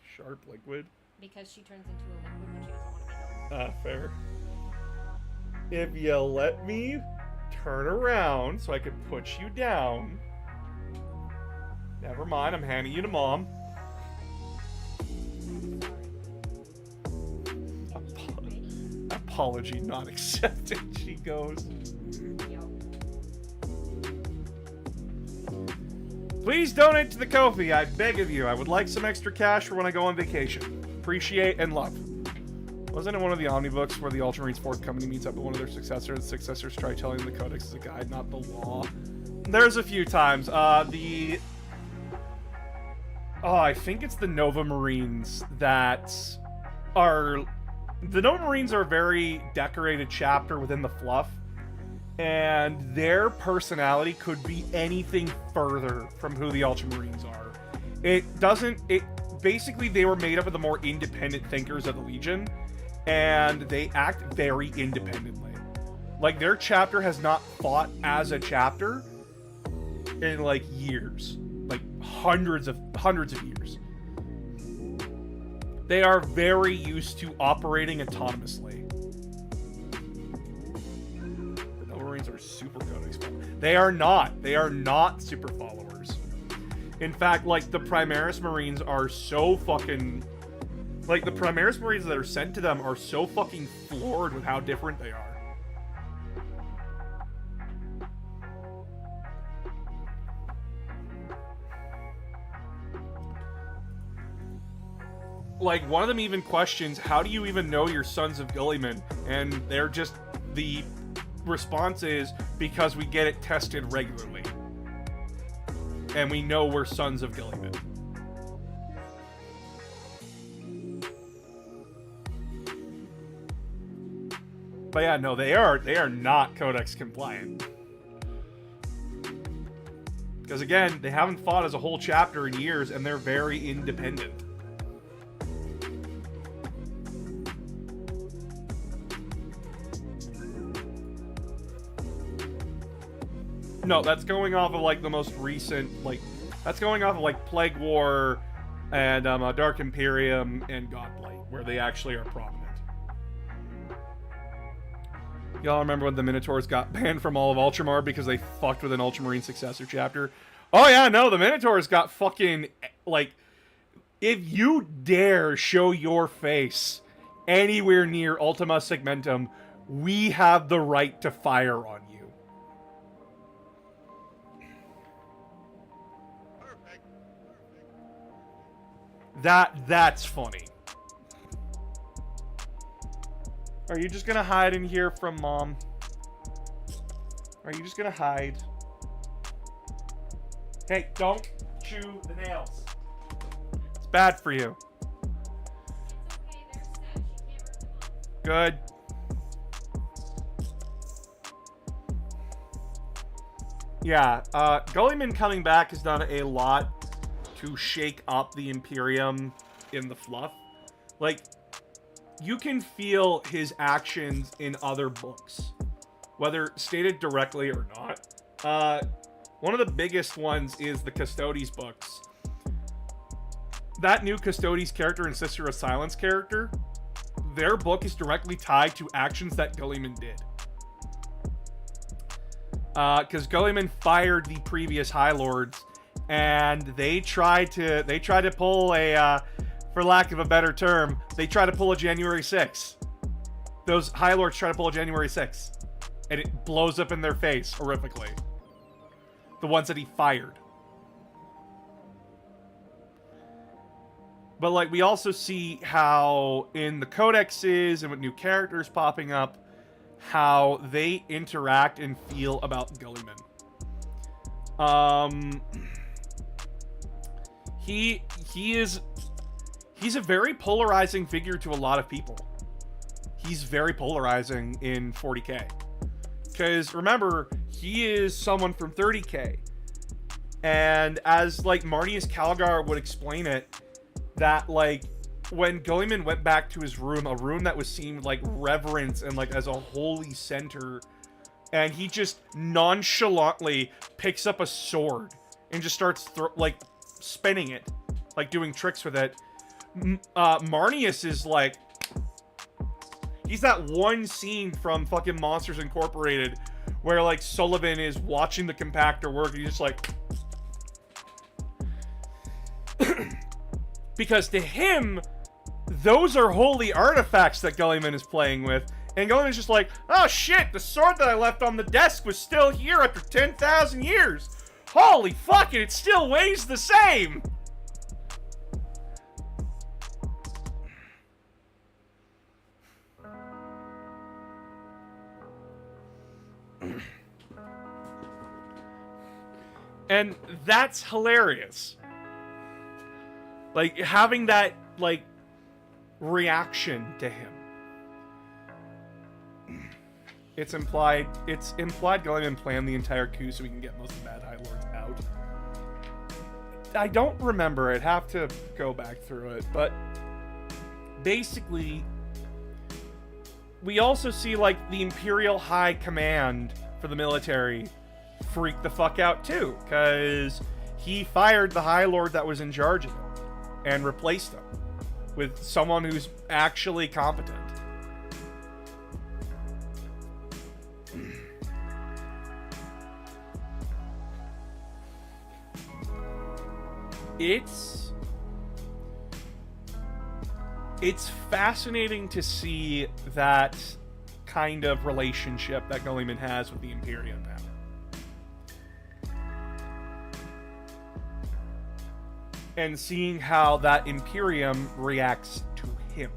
Sharp liquid? Because she turns into a liquid when she doesn't want to be held. Fair. If you let me turn around so I can put you down. Never mind, I'm handing you to Mom. Apology not accepted, she goes. Please donate to the Ko-fi, I beg of you. I would like some extra cash for when I go on vacation. Appreciate and love. Wasn't it one of the Omnibooks where the Ultramarines fourth company meets up with one of their successors? The successors try telling them the Codex is a guide, not the law. There's a few times. I think it's the Nova Marines that are... The Nova Marines are a very decorated chapter within the fluff. And their personality could be anything further from who the Ultramarines are. Basically, they were made up of the more independent thinkers of the Legion. And they act very independently. Like, their chapter has not fought as a chapter in, like, years. Like, hundreds of years. They are very used to operating autonomously. The Nova Marines are super Codex followers. They are not. They are not super followers. In fact, like, the Primaris Marines are so fucking... Like, the Primaris Marines that are sent to them are so fucking floored with how different they are. Like, one of them even questions, how do you even know you're Sons of Guilliman? And they're just... The response is, because we get it tested regularly. And we know we're Sons of Guilliman. But yeah, no, they are not Codex compliant. Because again, they haven't fought as a whole chapter in years, and they're very independent. No, that's going off of like the most recent, like, that's going off of like Plague War and Dark Imperium and Godblight, where they actually are prominent. Y'all remember when the Minotaurs got banned from all of Ultramar because they fucked with an Ultramarine successor chapter? Oh yeah, no, the Minotaurs got fucking, like, if you dare show your face anywhere near Ultima Segmentum, we have the right to fire on you. That's funny. Are you just gonna hide in here from Mom? Are you just gonna hide? Hey, don't chew the nails. It's bad for you. Okay, they're set. She can't rip them off. Good. Yeah, Gulliman coming back has done a lot to shake up the Imperium in the fluff. Like, you can feel his actions in other books, whether stated directly or not. One of the biggest ones is the Custodes books. that new Custodes character and Sister of Silence character, their book is directly tied to actions that Guilliman did. Because Guilliman fired the previous High Lords, and they tried to pull a, for lack of a better term, they tried to pull a January 6th. Those High Lords try to pull a January 6th, and it blows up in their face horrifically. The ones that he fired. But, like, we also see how in the codexes and with new characters popping up, how they interact and feel about Guilliman. He's a very polarizing figure to a lot of people. He's very polarizing in 40K. Because, remember, he is someone from 30K. And as, like, Marnius Calgar would explain it, that, like, when Guilliman went back to his room, a room that was seen like reverence and like as a holy center, and he just nonchalantly picks up a sword and just starts like spinning it, like doing tricks with it. Marnius is like, he's that one scene from fucking Monsters Incorporated where like Sullivan is watching the compactor work and he's just like because to him, those are holy artifacts that Guilliman is playing with. And Guilliman's just like, oh shit, the sword that I left on the desk was still here after 10,000 years. Holy fuck it still weighs the same. And that's hilarious. Like, having that, like, reaction to him. It's implied Guilliman planned the entire coup so we can get most of the Bad High Lords out. I don't remember. I'd have to go back through it. But basically, we also see, like, the Imperial High Command for the military freak the fuck out, too. Because he fired the High Lord that was in charge of them and replaced them with someone who's actually competent. It's fascinating to see that kind of relationship that Guilliman has with the Imperium now. And seeing how that Imperium reacts to him.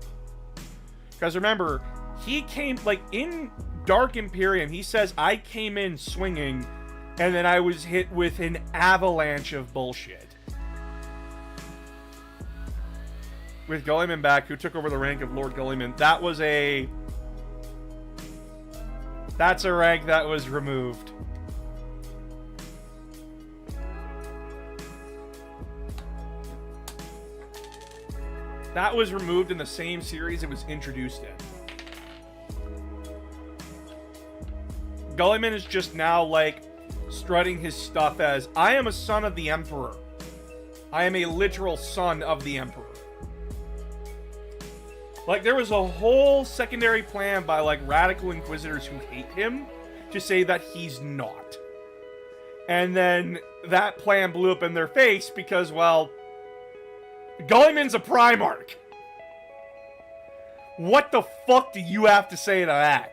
Because remember, he came, like, in Dark Imperium, he says, I came in swinging, and then I was hit with an avalanche of bullshit. With Guilliman back, who took over the rank of Lord Guilliman, that's a rank that was removed. That was removed in the same series it was introduced in. Guilliman is just now, like, strutting his stuff as, I am a son of the Emperor. I am a literal son of the Emperor. Like, there was a whole secondary plan by, like, radical inquisitors who hate him to say that he's not. And then that plan blew up in their face because, well, Guilliman's a Primarch. What the fuck do you have to say to that?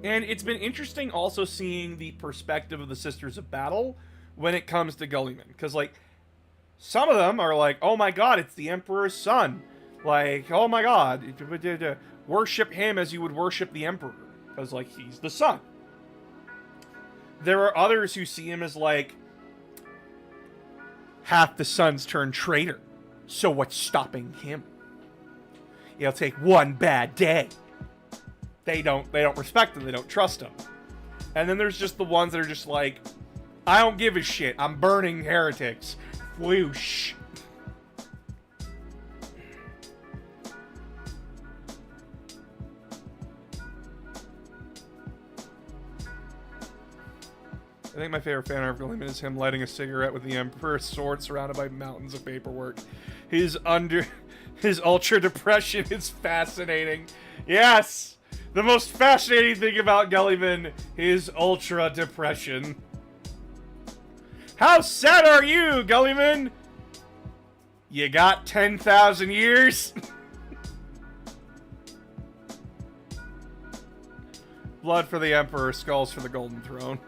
And it's been interesting also seeing the perspective of the Sisters of Battle when it comes to Guilliman. Because, like, some of them are like, oh my god, it's the Emperor's son. Like, oh my god, worship him as you would worship the Emperor. Because, like, he's the son. There are others who see him as, like, half the sons turn traitor. So what's stopping him? It'll take one bad day. They don't respect him. They don't trust him. And then there's just the ones that are just like, I don't give a shit. I'm burning heretics. Whoosh. I think my favorite fan art of Gilliman is him lighting a cigarette with the Emperor's sword surrounded by mountains of paperwork. His ultra depression is fascinating. Yes! The most fascinating thing about Gilliman is ultra depression. How sad are you, Gilliman? You got 10,000 years? Blood for the Emperor, skulls for the Golden Throne.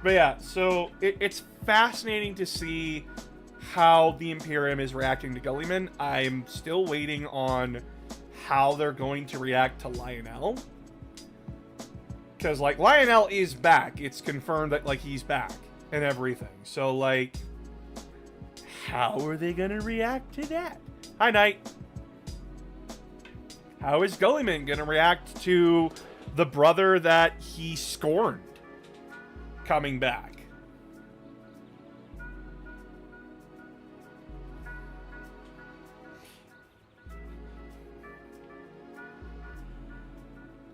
But yeah, so it's fascinating to see how the Imperium is reacting to Gilliman. I'm still waiting on how they're going to react to Lionel. Because, like, Lionel is back. It's confirmed that, like, he's back and everything. So, like, how are they going to react to that? Hi, Knight. How is Gulliman going to react to the brother that he scorned coming back?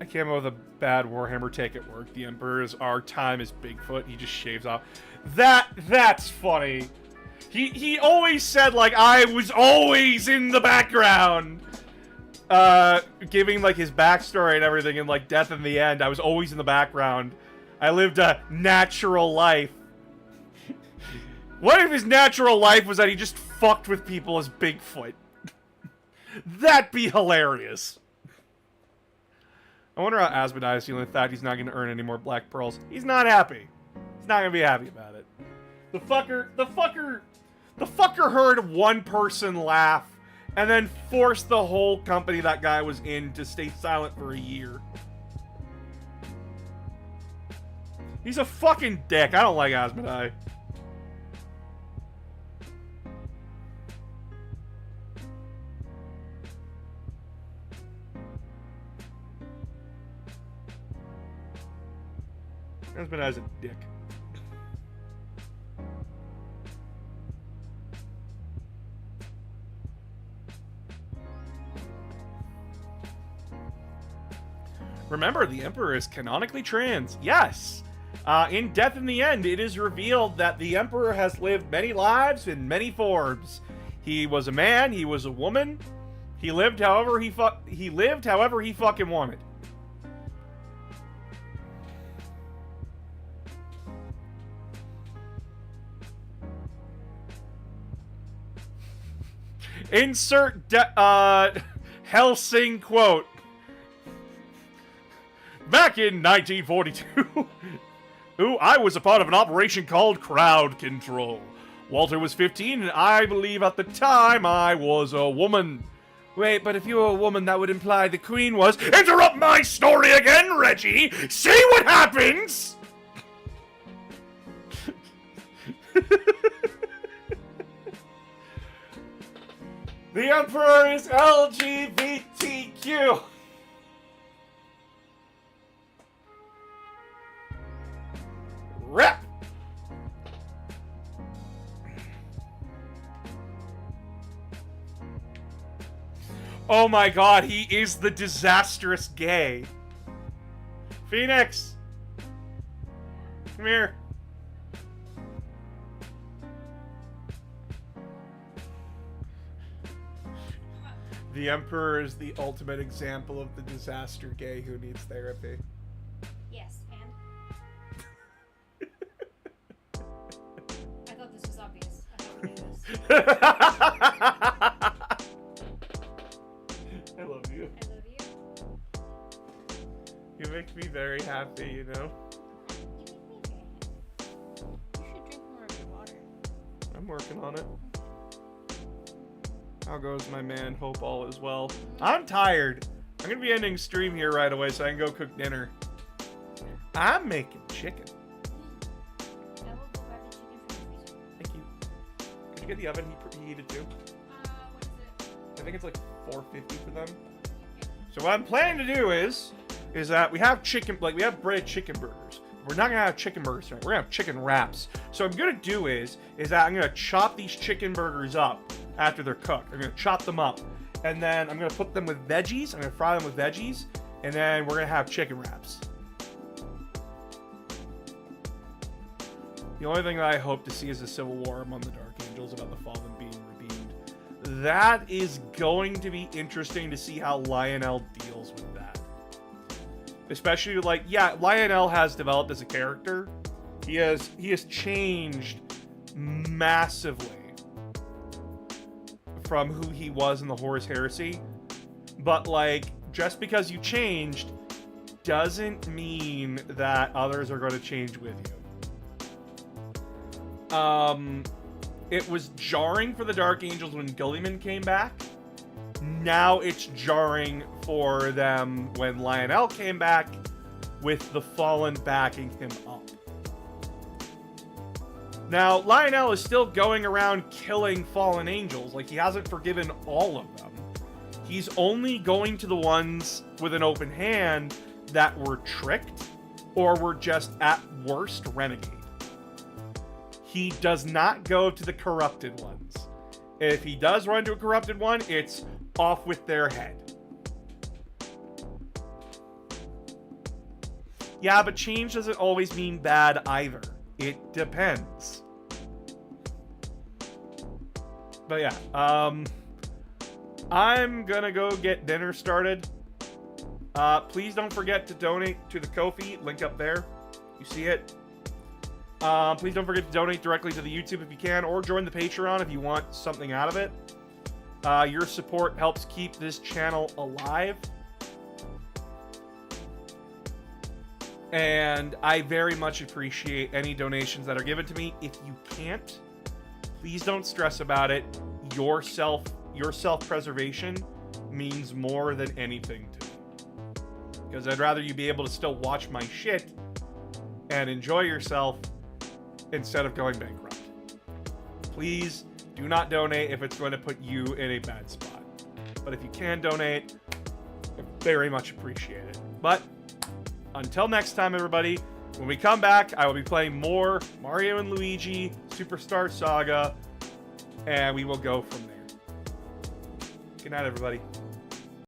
I came up with a bad Warhammer take at work. The Emperor's our time is Bigfoot. He just shaves off. That's funny. He always said, like, I was always in the background. Giving, like, his backstory and everything, and, like, Death in the End. I was always in the background. I lived a natural life. What if his natural life was that he just fucked with people as Bigfoot? That'd be hilarious. I wonder how Asmodai is feeling with that he's not going to earn any more Black Pearls. He's not happy. He's not going to be happy about it. The fucker heard one person laugh and then forced the whole company that guy was in to stay silent for a year. He's a fucking dick. I don't like Asmodai. Asmodai's a dick. Remember, the Emperor is canonically trans. Yes! In Death in the End, it is revealed that the Emperor has lived many lives in many forms. He was a man, he was a woman. He lived however he fucking wanted. Insert Helsing quote. Back in 1942, I was a part of an operation called Crowd Control. Walter was 15, and I believe at the time I was a woman. Wait, but if you were a woman, that would imply the Queen was... Interrupt my story again, Reggie! See what happens! The Emperor is LGBTQ! Rip! Oh my god, he is the disastrous gay. Phoenix! Come here. The Emperor is the ultimate example of the disaster gay who needs therapy. Yes, and? I thought this was obvious. I thought we knew this. I love you. I love you. You make me very happy, you know? You make me very happy. You should drink more of your water. I'm working on it. How goes my man? Hope all is well. I'm tired. I'm gonna be ending stream here right away so I can go cook dinner. I'm making chicken. I will go grab the chicken from the freezer. Thank you. Can you get the oven heated too? What is it? I think it's like $4.50 for them. So what I'm planning to do is that we have chicken, like we have breaded chicken burgers. We're not gonna have chicken burgers tonight. We're gonna have chicken wraps. So what I'm gonna do is that I'm gonna chop these chicken burgers up after they're cooked. I'm gonna chop them up, and then I'm gonna put them with veggies. I'm gonna fry them with veggies, and then we're gonna have chicken wraps. The only thing that I hope to see is a civil war among the Dark Angels about the Fallen being redeemed. That is going to be interesting to see how Lionel deals with that. Especially, like, yeah, Lionel has developed as a character. He has changed massively from who he was in the Horus Heresy. But, like, just because you changed doesn't mean that others are going to change with you. It was jarring for the Dark Angels when Guilliman came back. Now it's jarring for them when Lionel came back with the Fallen backing him up. Now, Lionel is still going around killing fallen angels. Like, he hasn't forgiven all of them. He's only going to the ones with an open hand that were tricked or were just, at worst, renegade. He does not go to the corrupted ones. If he does run to a corrupted one, it's off with their head. Yeah, but change doesn't always mean bad either. It depends. But yeah, I'm gonna go get dinner started. Please don't forget to donate to the Ko-fi, link up there. You see it. Please don't forget to donate directly to the YouTube if you can, or join the Patreon if you want something out of it. Your support helps keep this channel alive. And I very much appreciate any donations that are given to me. If you can't, please don't stress about it. Your self-preservation means more than anything to me. Because I'd rather you be able to still watch my shit and enjoy yourself instead of going bankrupt. Please do not donate if it's going to put you in a bad spot. But if you can donate, I very much appreciate it. But until next time, everybody, when we come back, I will be playing more Mario and Luigi Superstar Saga, and we will go from there. Good night, everybody.